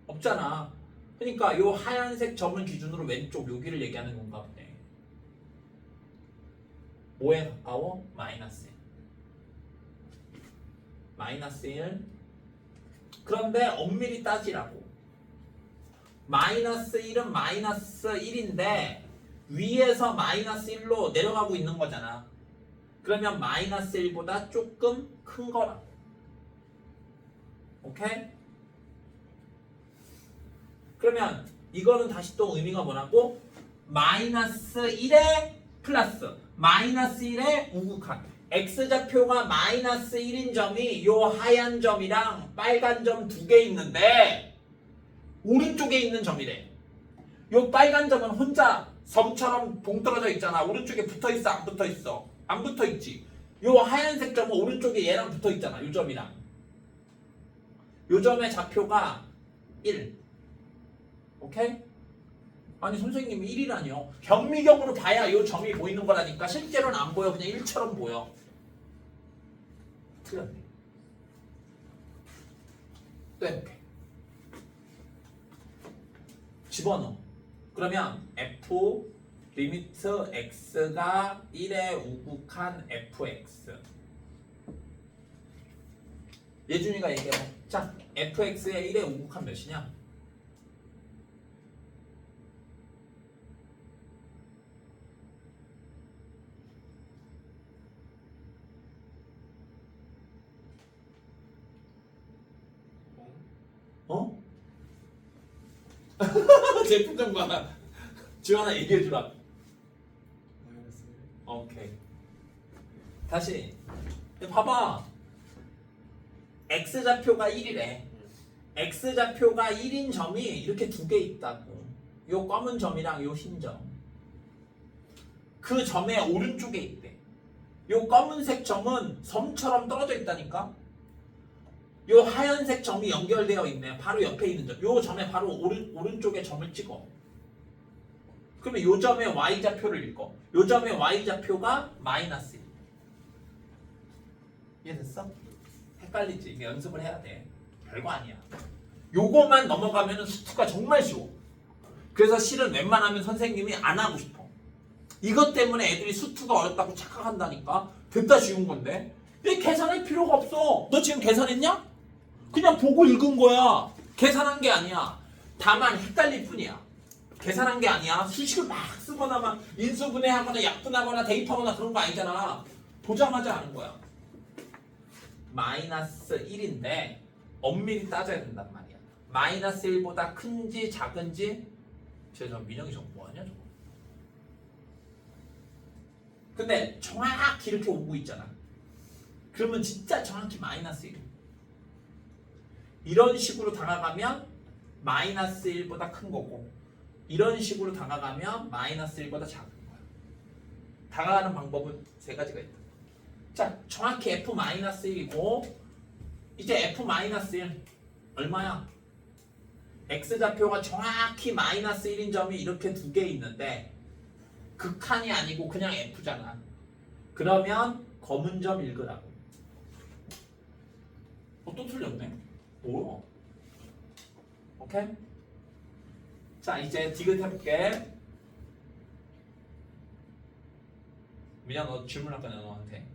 없잖아. 그러니까 요 하얀색 점을 기준으로 왼쪽 여기를 얘기하는 건가 보네. 뭐에 가까워? 마이너스 1. 마이너스 1. 그런데 엄밀히 따지라고. 마이너스 1은 마이너스 1인데 위에서 마이너스 1로 내려가고 있는 거잖아. 그러면 마이너스 1보다 조금 큰 거라고. 오케이? 그러면 이거는 다시 또 의미가 뭐라고? 마이너스 1에 플러스 마이너스 1에 우극한 x좌표가 마이너스 1인 점이 요 하얀 점이랑 빨간 점 2개 있는데 오른쪽에 있는 점이래. 요 빨간 점은 혼자 섬처럼 동떨어져 있잖아. 오른쪽에 붙어있어 안 붙어있어? 안 붙어있지. 요 하얀색 점은 오른쪽에 얘랑 붙어있잖아. 요 점이랑. 요 점의 좌표가 1. 오케이? 아니 선생님이 1이라니요? 현미경으로 봐야 요 점이 보이는 거라니까. 실제로는 안 보여. 그냥 1처럼 보여. 틀렸네. 또 해볼게. 집어넣어. 그러면 f 리미트 x가 1에 우극한 fx. 예준이가 얘기해. 자, fx의 1에 우극한 몇이냐? 어? 제 표정 봐. 지원아 얘기해주라. 마이너스 1. 오케이. 다시 봐봐. x좌표가 1이래. x좌표가 1인 점이 이렇게 2개 있다고. 요 검은 점이랑 요 흰 점. 그 점의 오른쪽에 있대. 요 검은색 점은 섬처럼 떨어져 있다니까. 요 하얀색 점이 연결되어 있네. 바로 옆에 있는 점. 요 점에 바로 오른쪽에 점을 찍어. 그러면 요 점의 y좌표를 읽어. 요 점의 y좌표가 마이너스 1. 이해됐어? 헷갈리지? 이게 연습을 해야 돼. 별거 아니야. 요거만 넘어가면 수투가 정말 쉬워. 그래서 실은 웬만하면 선생님이 안 하고 싶어. 이것 때문에 애들이 수투가 어렵다고 착각한다니까. 됐다 쉬운 건데. 왜 계산할 필요가 없어? 너 지금 계산했냐? 그냥 보고 읽은 거야. 계산한 게 아니야. 다만 헷갈릴 뿐이야. 계산한 게 아니야. 수식을 막 쓰거나 막 인수분해하거나 약분하거나 대입하거나 그런 거 아니잖아. 보자마자 아는 거야. 마이너스 1인데 엄밀히 따져야 된단 말이야. 마이너스 1보다 큰지 작은지. 저 민영이 저거 뭐하냐 저거. 근데 정확히 이렇게 오고 있잖아. 그러면 진짜 정확히 마이너스 1. 이런 식으로 다가가면 마이너스 1보다 큰 거고, 이런 식으로 다가가면 마이너스 1보다 작은 거야. 다가가는 방법은 세 가지가 있다. 자, 정확히 f-1이고 이제 f-1 얼마야? x좌표가 정확히 마이너스 1인 점이 이렇게 두 개 있는데 극한이 아니고 그냥 f잖아. 그러면 검은 점 읽으라고. 또 틀렸네. 뭐야? 오케이? 자, 이제 디귿 해볼게. 민야, 너 질문할 거냐 너한테.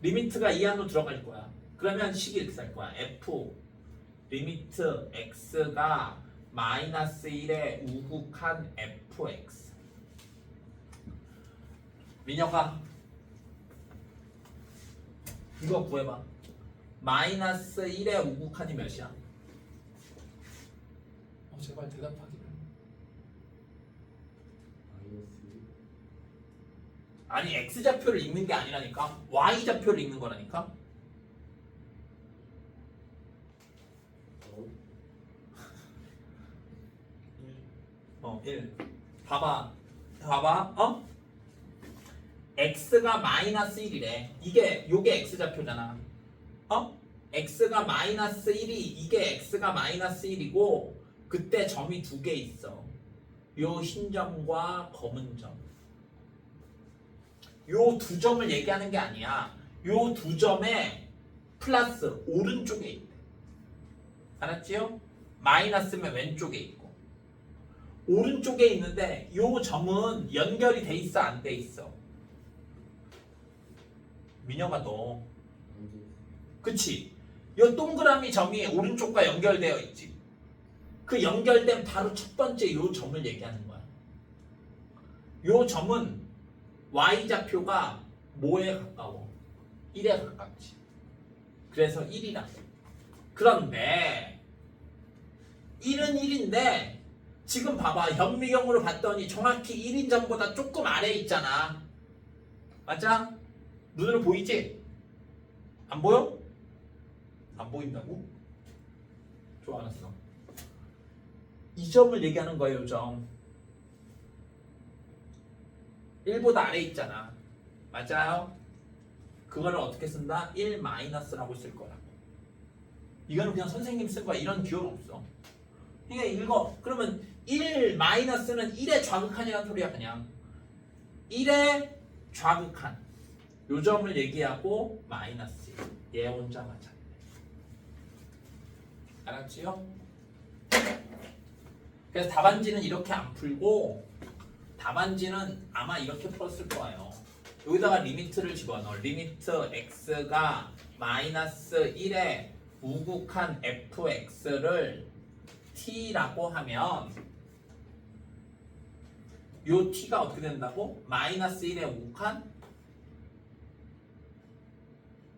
리미트가 이 안으로 들어갈 거야. 그러면 식이 이렇게 살 거야. f 리미트 x가 마이너스 1에 우극한 fx. 민혁아, 이거 구해봐. 마이너스 1에 우극한이 몇이야? 제발 대답하기를. 아니, x좌표를 읽는 게 아니라니까. y좌표를 읽는 거라니까. 1. 봐봐. x가 마이너스 1이래. 요게 x좌표잖아. x가 마이너스 1이, 이게 x가 마이너스 1이고, 그때 점이 두 개 있어. 요 흰 점과 검은 점. 요 두 점을 얘기하는 게 아니야. 요 두 점에 플러스 오른쪽에 있대. 알았지요? 마이너스면 왼쪽에 있고. 오른쪽에 있는데 요 점은 연결이 돼 있어, 안 돼 있어? 민혁아, 너. 그치? 요 동그라미 점이 오른쪽과 연결되어 있지. 그 연결된 바로 첫 번째 요 점을 얘기하는 거야. 요 점은 y좌표가 뭐에 가까워? 1에 가깝지. 그래서 1이라. 그런데 1은 1인데 지금 봐봐. 현미경으로 봤더니 정확히 1인 점보다 조금 아래에 있잖아. 맞아? 눈으로 보이지? 안 보여? 안 보인다고? 좋아, 알았어. 이 점을 얘기하는 거예요, 점. 1보다 아래에 있잖아. 맞아요? 그거를 어떻게 쓴다? 1 마이너스라고 쓸 거라고. 이거는 그냥 선생님 쓴 거야. 이런 기호는 없어. 그러니까 읽어. 그러면 1 마이너스는 1의 좌극한이라는 소리야, 그냥. 1의 좌극한. 요 점을 얘기하고 마이너스. 얘 혼자 맞아. 알았지요? 그래서 답안지는 이렇게 안 풀고 답안지는 아마 이렇게 풀었을 거예요. 여기다가 리미트를 집어넣어. 리미트 x가 마이너스 1에 우극한 fx를 t라고 하면 요 t가 어떻게 된다고? 마이너스 1에 우극한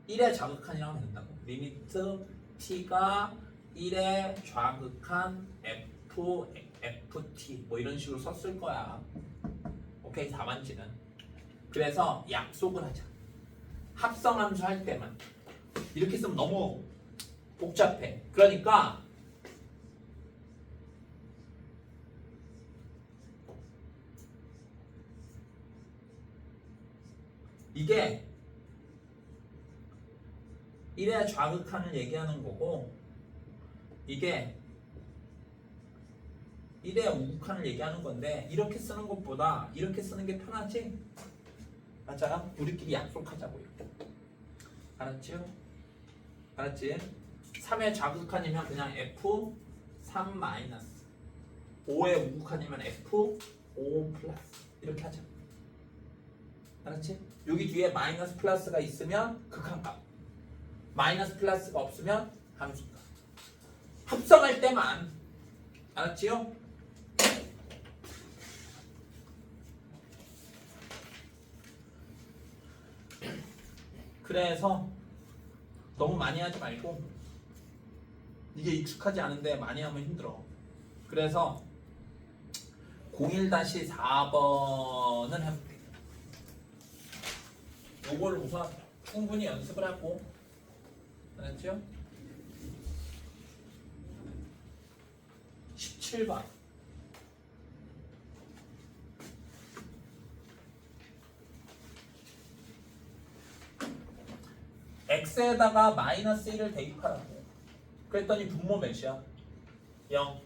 1의 좌극한이라고 하면 된다고. 리미트 t가 1의 좌극한 ft 뭐 이런 식으로 썼을 거야. 오케이, 답안지는. 그래서 약속을 하자. 합성함수 할 때만. 이렇게 쓰면 너무 복잡해. 그러니까 이게 1의 좌극한을 얘기하는 거고 이게 1의 우극한을 얘기하는 건데 이렇게 쓰는 것보다 이렇게 쓰는 게 편하지? 맞아요? 우리끼리 약속하자고요. 알았지요? 알았지? 3의 좌극한이면 그냥 F3 마이너스 5의 우극한이면 F5 플러스 이렇게 하자. 알았지? 여기 뒤에 마이너스 플러스가 있으면 극한값, 마이너스 플러스가 없으면 함수값. 합성할 때만. 알았지요? 그래서 너무 많이 하지 말고, 이게 익숙하지 않은데 많이 하면 힘들어. 그래서 01-4번은 해볼게. 요걸 우선 충분히 연습을 하고, 알았죠? 17번. x에다가 마이너스 1을 대입하라고. 그랬더니 분모 몇이야? 0.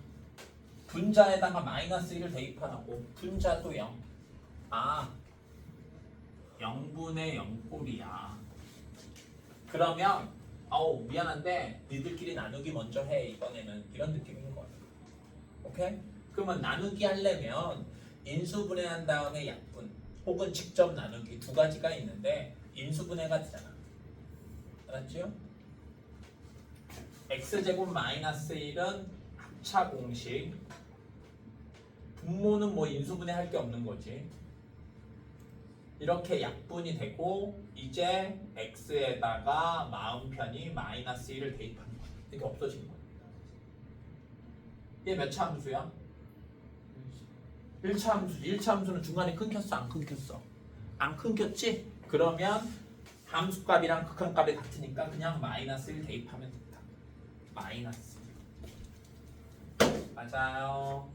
분자에다가 마이너스 1을 대입하라고. 분자도 0. 아, 0분의 0꼴이야. 그러면 미안한데 니들끼리 나누기 먼저 해 이번에는. 이런 느낌인 거야. 오케이? 그러면 나누기 하려면 인수분해한 다음에 약분 혹은 직접 나누기 두 가지가 있는데 인수분해가 되잖아. 알았죠? x제곱 마이너스 1은 합차 공식. 분모는 뭐 인수분해 할 게 없는 거지. 이렇게 약분이 되고 이제 x에다가 마음편이 마이너스 1을 대입하는 거야. 이게 없어진 거야. 얘 몇 차 함수야? 1차 함수지. 1차 함수는 중간에 끊겼어? 안 끊겼어? 안 끊겼지? 그러면 함수값이랑 극한값이 같으니까 그냥 마이너스 1 대입하면 된다. 마이너스. 맞아요.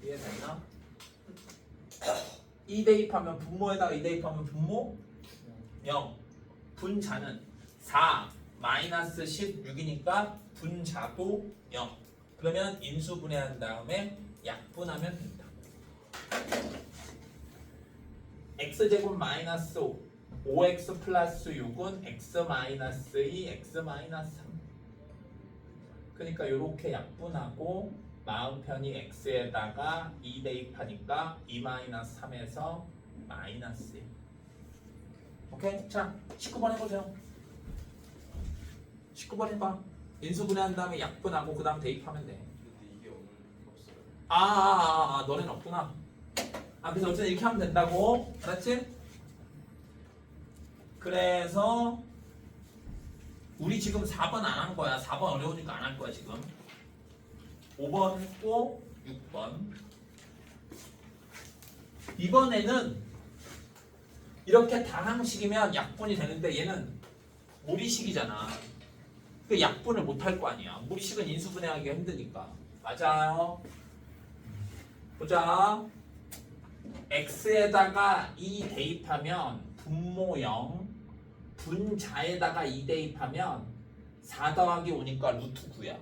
이해됐나? 2 대입하면 분모에다가 2 대입하면 분모 0. 분자는 4 마이너스 16이니까 분자도 0. 그러면 인수분해한 다음에 약분하면 된다. x제곱 마이너스 5x 플러스 6은 x 마이너스 2 x 마이너스 3. 그러니까 이렇게 약분하고 마음편이 x에다가 2 대입하니까 2 마이너스 3에서 마이너스 1. 오케이? 자, 19번 해보세요. 19번 해봐. 인수분해한 다음에 약분하고 그 다음 대입하면 돼. 근데 이게 오늘 없어요. 너넨 없구나. 그래서 어쨌든 이렇게 하면 된다고. 알았지? 그래서 우리 지금 4번 안 한 거야. 4번 어려우니까 안 할 거야 지금. 5번 했고 6번. 이번에는 이렇게 다항식이면 약분이 되는데 얘는 무리식이잖아. 그 약분을 못 할 거 아니야. 무리식은 인수분해하기가 힘드니까. 맞아요. 보자. x에다가 2 대입하면 분모 0, 분자에다가 2 대입하면 4 더하기 5니까 루트 9야.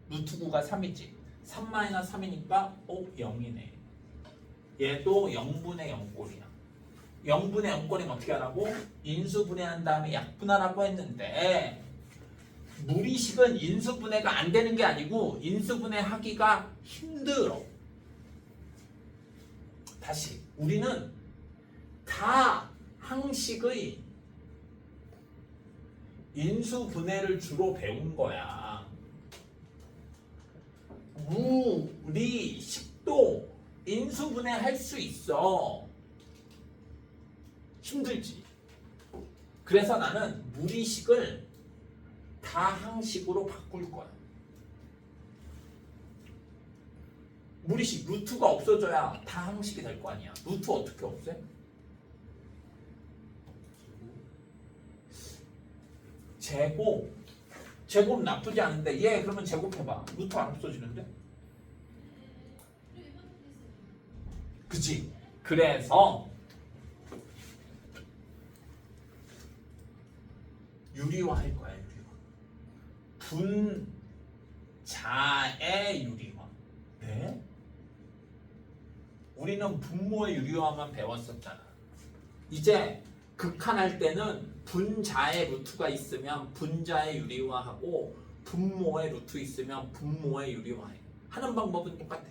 루트 9가 3이지. 3 마이너스 3이니까 0이네. 얘도 0분의 0꼴이야. 0분의 0꼴이면 어떻게 하라고? 인수분해한 다음에 약분하라고 했는데 무리식은 인수분해가 안 되는 게 아니고 인수분해하기가 힘들어. 다시 우리는 다 항식의 인수분해를 주로 배운 거야. 무리식도 인수분해 할 수 있어. 힘들지. 그래서 나는 무리식을 다항식으로 바꿀 거야. 무리식 루트가 없어져야 다항식이 될 거 아니야. 루트 어떻게 없애? 제곱 나쁘지 않은데 얘 그러면 제곱해봐. 루트 안 없어지는데? 그치? 그래서 유리화 할 거야. 유리화. 분자의 유리화. 네? 우리는 분모의 유리화만 배웠었잖아. 이제 극한할 때는 분자의 루트가 있으면 분자의 유리화하고 분모의 루트 있으면 분모의 유리화해. 하는 방법은 똑같아.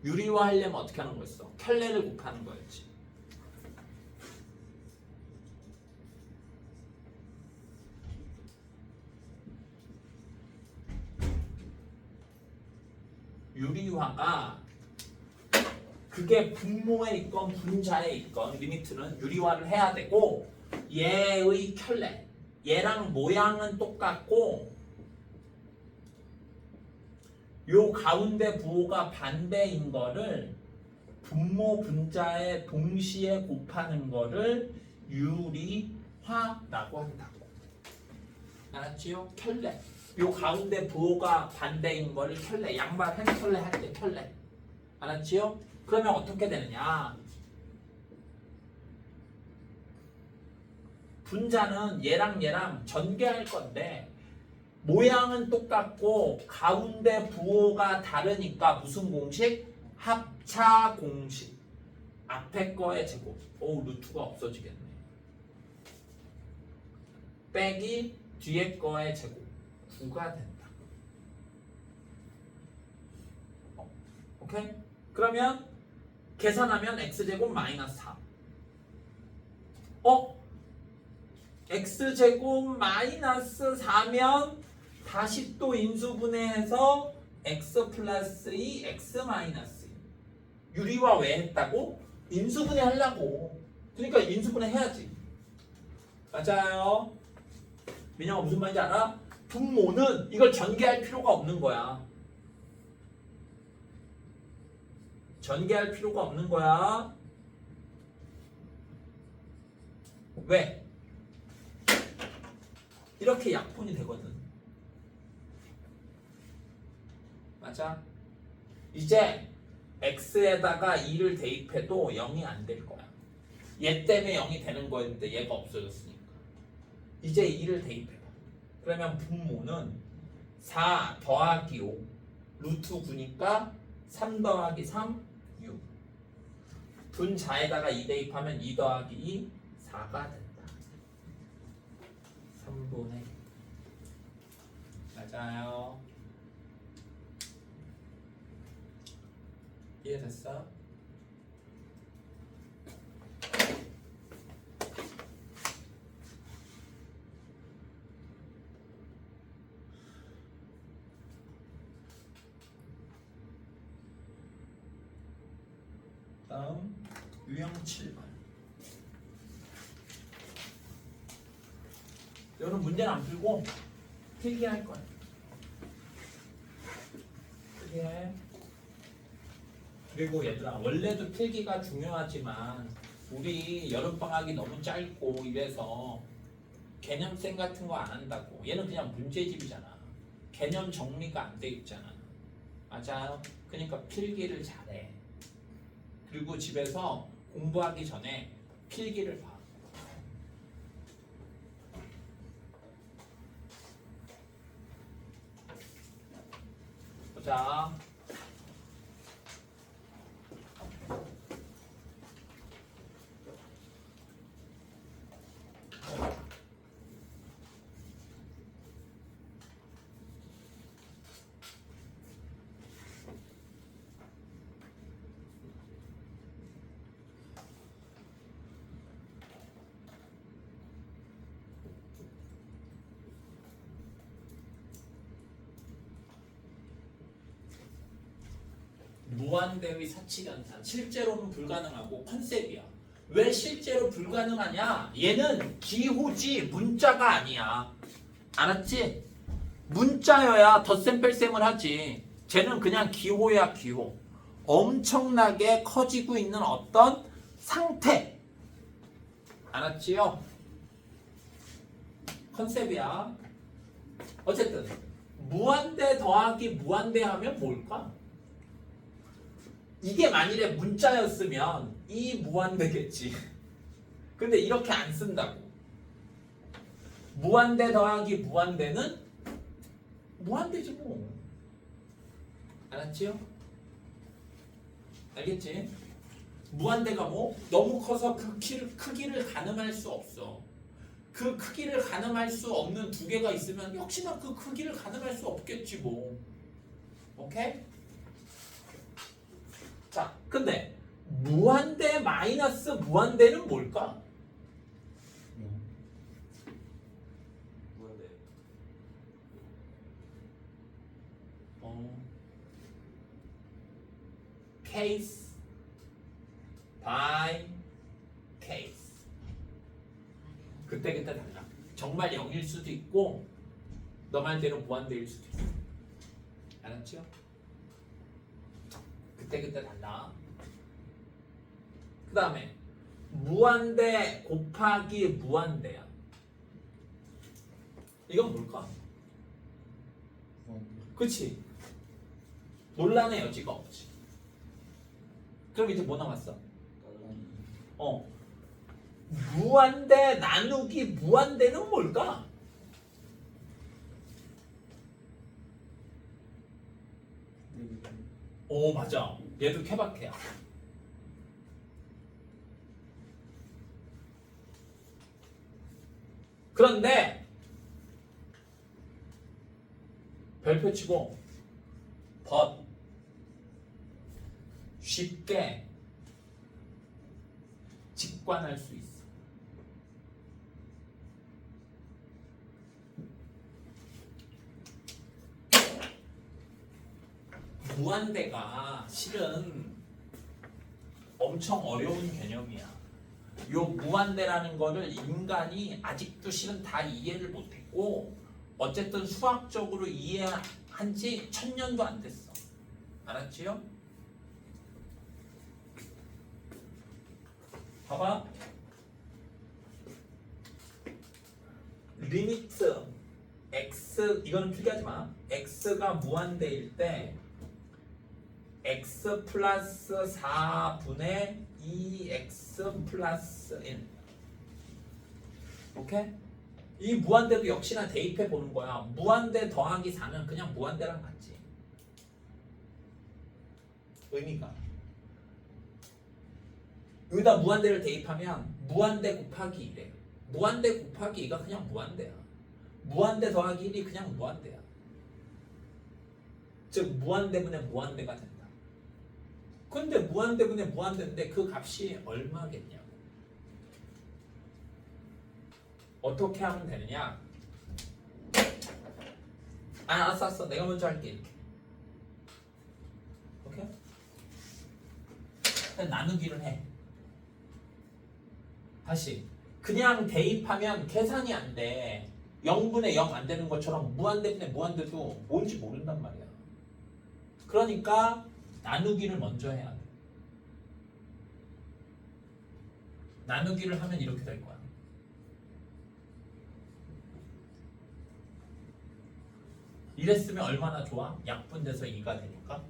유리화하려면 어떻게 하는 거였어? 켤레를 곱하는 거였지. 유리화가 그게 분모에 있건 분자에 있건 리미트는 유리화를 해야 되고 얘의 켤레 얘랑 모양은 똑같고 요 가운데 부호가 반대인 거를 분모 분자에 동시에 곱하는 거를 유리화라고 한다고. 알았지요? 켤레. 요 가운데 부호가 반대인 거를 켤레. 양말 한 켤레 할 때 켤레. 알았지요? 그러면 어떻게 되느냐? 분자는 얘랑 전개할 건데 모양은 똑같고 가운데 부호가 다르니까 무슨 공식? 합차 공식. 앞에 거의 제곱. 오, 루트가 없어지겠네. 빼기 뒤에 거의 제곱. 9가 된다. 오케이? 그러면 계산하면 x제곱 마이너스 4. x제곱 마이너스 4면 다시 또 인수분해해서 x 플러스 2 x 마이너스 2. 유리화 왜 했다고? 인수분해 하려고. 그러니까 인수분해 해야지. 맞아요. 민영아 무슨 말인지 알아? 분모는 이걸 전개할 필요가 없는 거야. 전개할 필요가 없는 거야. 왜? 이렇게 약분이 되거든. 맞아? 이제 x에다가 2를 대입해도 0이 안 될 거야. 얘 때문에 0이 되는 거였는데 얘가 없어졌으니까. 이제 2를 대입해봐. 그러면 분모는 4 더하기 5 루트 9니까 3 더하기 3 6. 분자에다가 2 대입하면 2 더하기 2 4가 된다. 3분의 1. 맞아요. 이해됐어? 다음 유형 7번. 여러분 문제는 안 풀고 필기할 거예요. 필기해. 그리고 얘들아 원래도 필기가 중요하지만 우리 여름방학이 너무 짧고 이래서 개념쌤 같은 거 안 한다고. 얘는 그냥 문제집이잖아. 개념 정리가 안 돼 있잖아. 맞아요? 그러니까 필기를 잘해. 그리고 집에서 공부하기 전에 필기를 봐. 보자. 무한대의 사칙연산. 실제로는 불가능하고 컨셉이야. 왜 실제로 불가능하냐? 얘는 기호지 문자가 아니야. 알았지? 문자여야 덧셈 뺄셈을 하지. 쟤는 그냥 기호야 기호. 엄청나게 커지고 있는 어떤 상태. 알았지요? 컨셉이야. 어쨌든 무한대 더하기 무한대 하면 뭘까? 이게 만일에 문자였으면 이 무한대겠지. 근데 이렇게 안 쓴다고. 무한대 더하기 무한대는 무한대지 뭐. 알았지요? 알겠지? 무한대가 뭐? 너무 커서 그 크기를 가늠할 수 없어. 그 크기를 가늠할 수 없는 두 개가 있으면 역시나 그 크기를 가늠할 수 없겠지 뭐. 오케이? 자, 근데 무한대 마이너스 무한대는 뭘까? 무한대. 케이스 바이 케이스. 그때 달라. 정말 0일 수도 있고 너 말대로 무한대일 수도 있어. 알았죠? 그때 달라. 그 다음에 무한대 곱하기 무한대야. 이건 뭘까? 그치? 논란의 여지가 없지. 그럼 이제 뭐 남았어? 무한대 나누기 무한대는 뭘까? 오, 맞아. 얘도 케바케야. 그런데 별표 치고 but 쉽게 직관할 수 있어. 무한대가 실은 엄청 어려운 개념이야. 요 무한대라는 거를 인간이 아직도 실은 다 이해를 못했고 어쨌든 수학적으로 이해한 지 1000년도 안 됐어. 알았지요? 봐봐. 리미트 x, 이거는 필기하지 마. x가 무한대일 때 x 플러스 4분의 2x 플러스 1. 오케이? 이 무한대도 역시나 대입해 보는 거야. 무한대 더하기 4는 그냥 무한대랑 같지. 의미가. 여기다 무한대를 대입하면 무한대 곱하기 2래. 무한대 곱하기 2가 그냥 무한대야. 무한대 더하기 1이 그냥 무한대야. 즉 무한대분의 무한대가 된다. 근데 무한대분의 무한대인데 그 값이 얼마겠냐고. 어떻게 하면 되느냐? 알았어. 내가 먼저 할게. 이렇게. 오케이? 나누기를 해. 다시. 그냥 대입하면 계산이 안 돼. 0분의 0 안 되는 것처럼 무한대분의 무한대도 뭔지 모른단 말이야. 그러니까 나누기를 먼저 해야 돼. 나누기를 하면 이렇게 될 거야. 이랬으면 얼마나 좋아? 약분돼서 2가 되니까.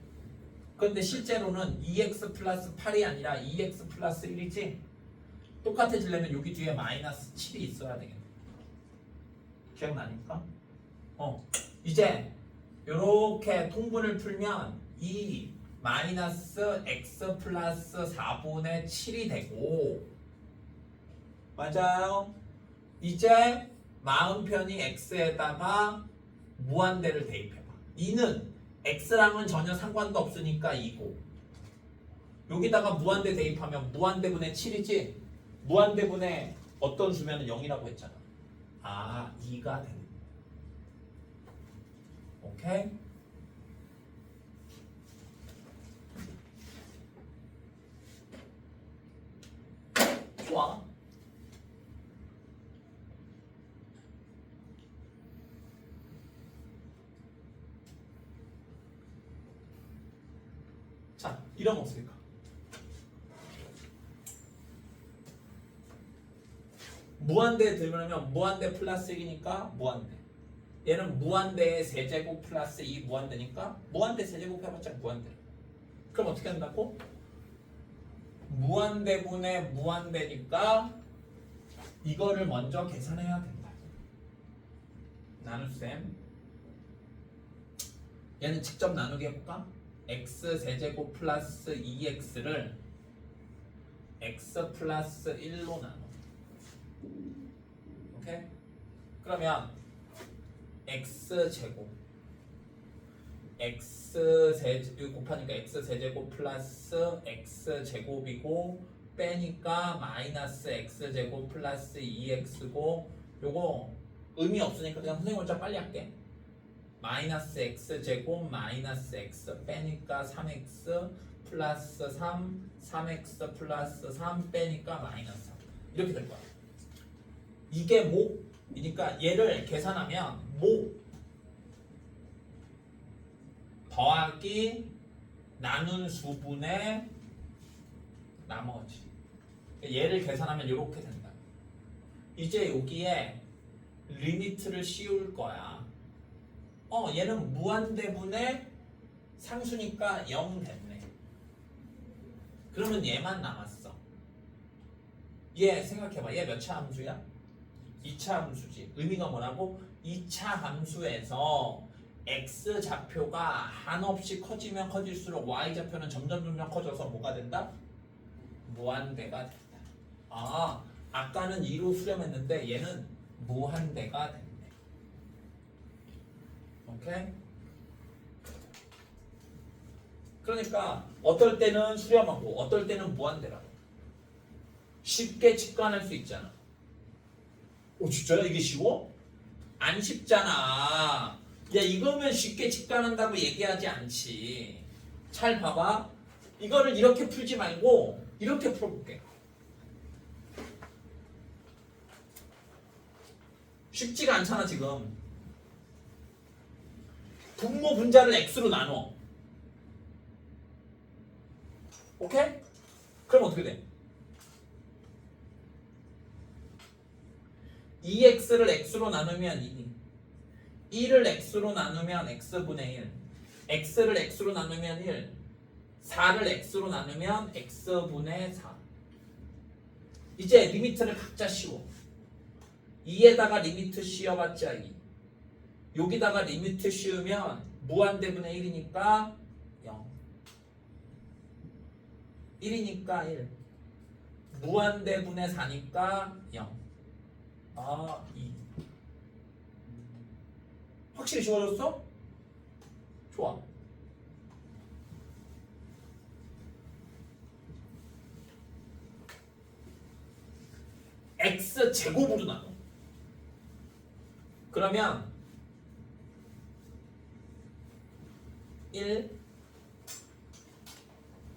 그런데 실제로는 2x 플러스 8이 아니라 2x 플러스 1이지? 똑같아지려면 여기 뒤에 마이너스 7이 있어야 되겠네. 기억나니까? 이제 이렇게 통분을 풀면 2 마이너스 x 플러스 4분의 7이 되고, 맞아요? 이제 마음편이 x에다가 무한대를 대입해봐. 2는 x랑은 전혀 상관도 없으니까 2고, 여기다가 무한대 대입하면 무한대분의 7이지? 무한대분의 어떤 수면은 0이라고 했잖아. 아, 2가 되는 거야. 오케이? 좋아. 자, 이러면 없을까? 무한대 들면 무한대 플러스 1이니까 무한대. 얘는 무한대의 세제곱 플러스 2 무한대니까 무한대 세제곱 해봤자 무한대. 그럼 어떻게 한다고? 무한대분의 무한대니까 이거를 먼저 계산해야 된다. 나눗셈. 얘는 직접 나누기 해볼까? x 세제곱 플러스 2x를 x 플러스 1로 나눠. 오케이? 그러면 x제곱 x제곱 곱하니까 x제곱 플러스 x제곱이고 빼니까 마이너스 x제곱 플러스 2x고 요거 의미 없으니까 그냥 선생님 혼자 빨리 할게. 마이너스 x제곱 마이너스 x 빼니까 3x 플러스 3 3x 플러스 3 빼니까 마이너스 3 이렇게 될 거야. 이게 목이니까 얘를 계산하면 목 더하기 나눈 수분의 나머지. 얘를 계산하면 이렇게 된다. 이제 여기에 리미트를 씌울 거야. 얘는 무한대분의 상수니까 0 됐네. 그러면 얘만 남았어. 얘 생각해봐. 얘 몇 차 함수야? 2차 함수지. 의미가 뭐라고? 2차 함수에서 x 좌표가 한없이 커지면 커질수록 y 좌표는 점점 커져서 뭐가 된다? 무한대가 된다. 아까는 2로 수렴했는데 얘는 무한대가 된대. 오케이? 그러니까 어떨 때는 수렴하고 어떨 때는 무한대라고. 쉽게 직관할 수 있잖아. 진짜야? 이게 쉬워? 안 쉽잖아. 야, 이거면 쉽게 직관한다고 얘기하지 않지. 잘 봐봐. 이거를 이렇게 풀지 말고 이렇게 풀어볼게. 쉽지가 않잖아 지금. 분모 분자를 x로 나눠. 오케이? 그럼 어떻게 돼? 2x를 x로 나누면 2, 1을 x로 나누면 x분의 1, x를 x로 나누면 1, 4를 x로 나누면 x분의 4. 이제 리미트를 각자 씌워. 2에다가 리미트 씌워봤자 2. 여기다가 리미트 씌우면 무한대분의 1이니까 0. 1이니까 1. 무한대분의 4니까 0. 2. 확실히 쉬워졌어? 좋아. x 제곱으로 나눠. 그러면 1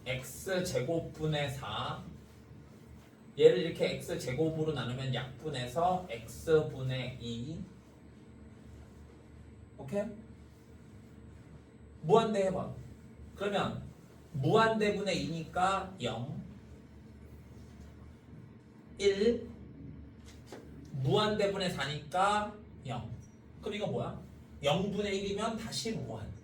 x 제곱분의 4 얘를 이렇게 x 제곱으로 나누면 약분해서 x분의 2. 오케이? 무한대 해봐. 그러면 무한대분의 2니까 0 1 무한대분의 4니까 0. 그럼 이거 뭐야? 0분의 1이면 다시 무한대.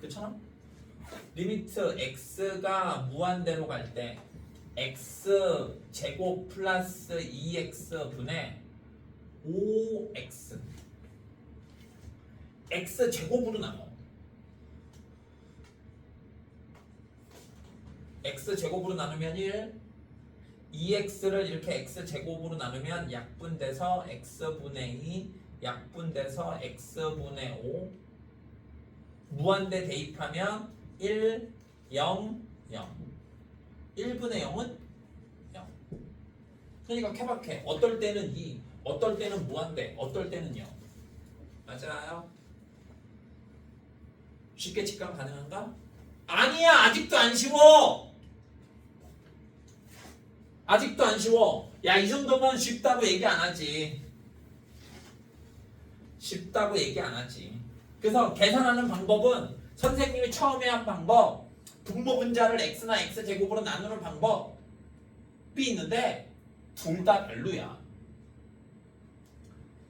괜찮아? 리미트 x가 무한대로 갈 때 x 제곱 플러스 2x 분의 5x x 제곱으로 나눠. x 제곱으로 나누면 1, 2x를 이렇게 x 제곱으로 나누면 약분돼서 x분의 2, 약분돼서 x분의 5. 무한대 대입하면 1, 0, 0. 1분의 0은 0. 그러니까 케바케. 어떨 때는 2, 어떨 때는 무한대, 어떨 때는 0. 맞아요? 쉽게 직관 가능한가? 아니야, 아직도 안 쉬워. 아직도 안 쉬워. 야, 이 정도면 쉽다고 얘기 안 하지. 쉽다고 얘기 안 하지. 그래서 계산하는 방법은 선생님이 처음에 한 방법, 분모 분자를 x나 x제곱으로 나누는 방법이 있는데 둘 다 별로야.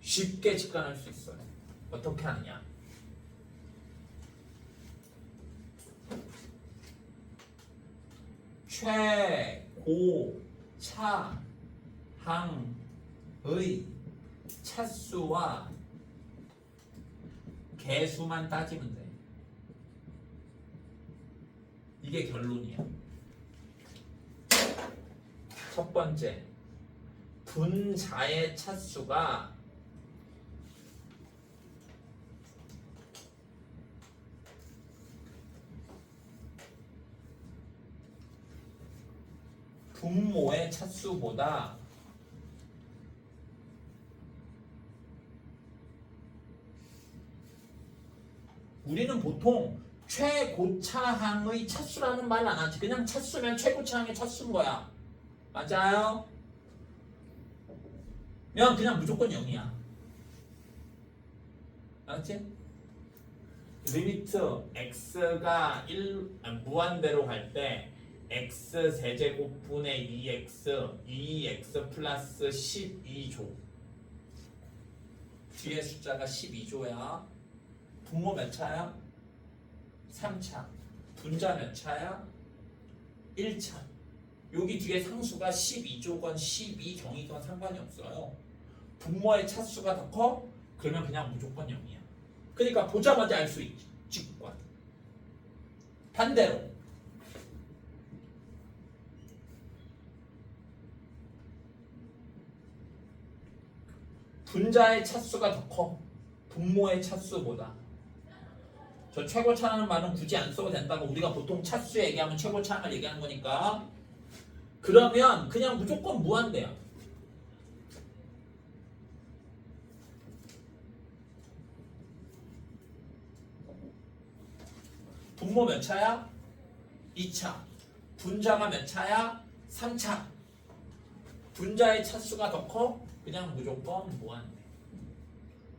쉽게 직관할 수 있어요. 어떻게 하느냐? 최고차항의 차수와 개수만 따지면 돼. 이게 결론이야. 첫 번째, 분자의 차수가 분모의 차수보다 우리는 보통 최고차항의 차수라는 말 안 하지. 그냥 차수면 최고차항의 차수인 거야. 맞아요? 그냥 무조건 0이야. 알았지? 리미트 x가 무한대로 갈 때 x 세제곱분의 2x 플러스 12조. 뒤에 숫자가 12조야. 분모 몇 차야? 3차. 분자 몇 차야? 1차. 여기 뒤에 상수가 12조건 12경이건 상관이 없어요. 분모의 차수가 더 커? 그러면 그냥 무조건 0이야. 그러니까 보자마자 알 수 있지. 직관. 반대로 분자의 차수가 더 커. 분모의 차수보다. 저 최고차라는 말은 굳이 안 써도 된다고. 우리가 보통 차수 얘기하면 최고차를 얘기하는 거니까. 그러면 그냥 무조건 무한대야. 분모 몇 차야? 2차. 분자가 몇 차야? 3차. 분자의 차수가 더 커? 그냥 무조건 무한대.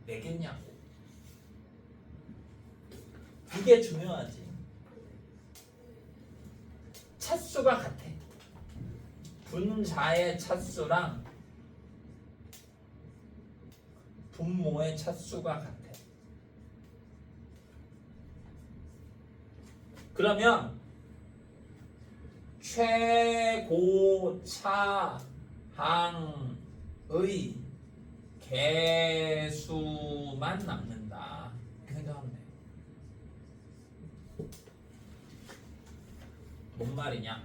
내겠냐고. 이게 중요하지. 차수가 같아. 분자의 차수랑 분모의 차수가 같아. 그러면 최고차항의 개수만 남는다. 이렇게 생각하면 돼. 뭔 말이냐?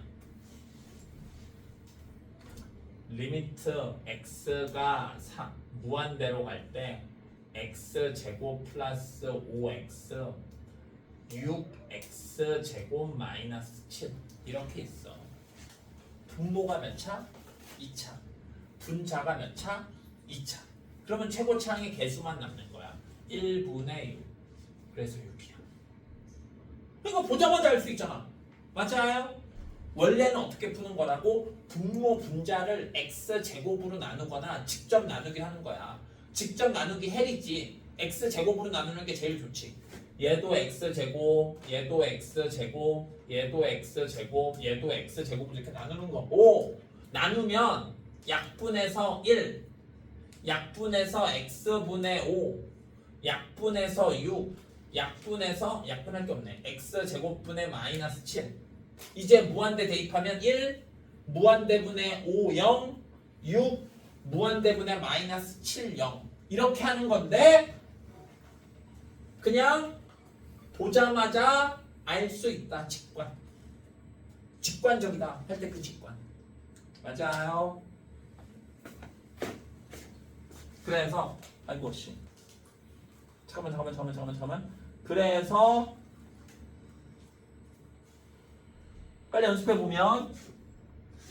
리미트 x가 무한대로 갈 때 x제곱 플러스 5x 6x제곱 마이너스 7 이렇게 있어. 분모가 몇 차? 2차. 분자가 몇 차? 2차. 그러면 최고차항의 개수만 남는 거야. 1분의 6. 그래서 6이야. 그러니까 보자마자 알 수 있잖아. 맞아요? 원래는 어떻게 푸는 거라고? 분모 분자를 x제곱으로 나누거나 직접 나누기 하는 거야. 직접 나누기 헬이지. x제곱으로 나누는 게 제일 좋지. 얘도 x제곱, 얘도 x제곱, 얘도 x제곱, 얘도 x제곱 이렇게 나누는 거고, 나누면 약분해서 1, 약분해서 x분의 5, 약분해서 6, 약분할 게 없네. x제곱분의 마이너스 7. 이제 무한대 대입하면 1, 무한대분의 5, 0, 6, 무한대분의 마이너스 7, 0 이렇게 하는 건데 그냥 보자마자 알 수 있다. 직관. 직관적이다 할 때 그 직관. 맞아요. 그래서 아이고 씨. 잠깐만. 그래서 빨리 연습해 보면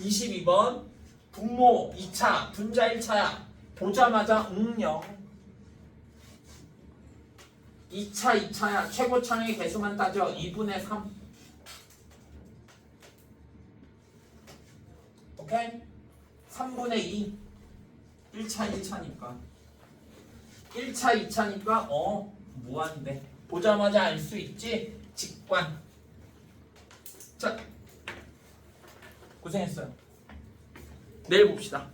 22번 분모 2차, 분자 1차야. 보자마자 0. 2차야. 최고차항의 개수만 따져. 2분의 3. 오케이? 3분의 2. 1차니까. 1차, 2차니까 무한대. 보자마자 알 수 있지? 직관. 자, 고생했어요. 내일 봅시다.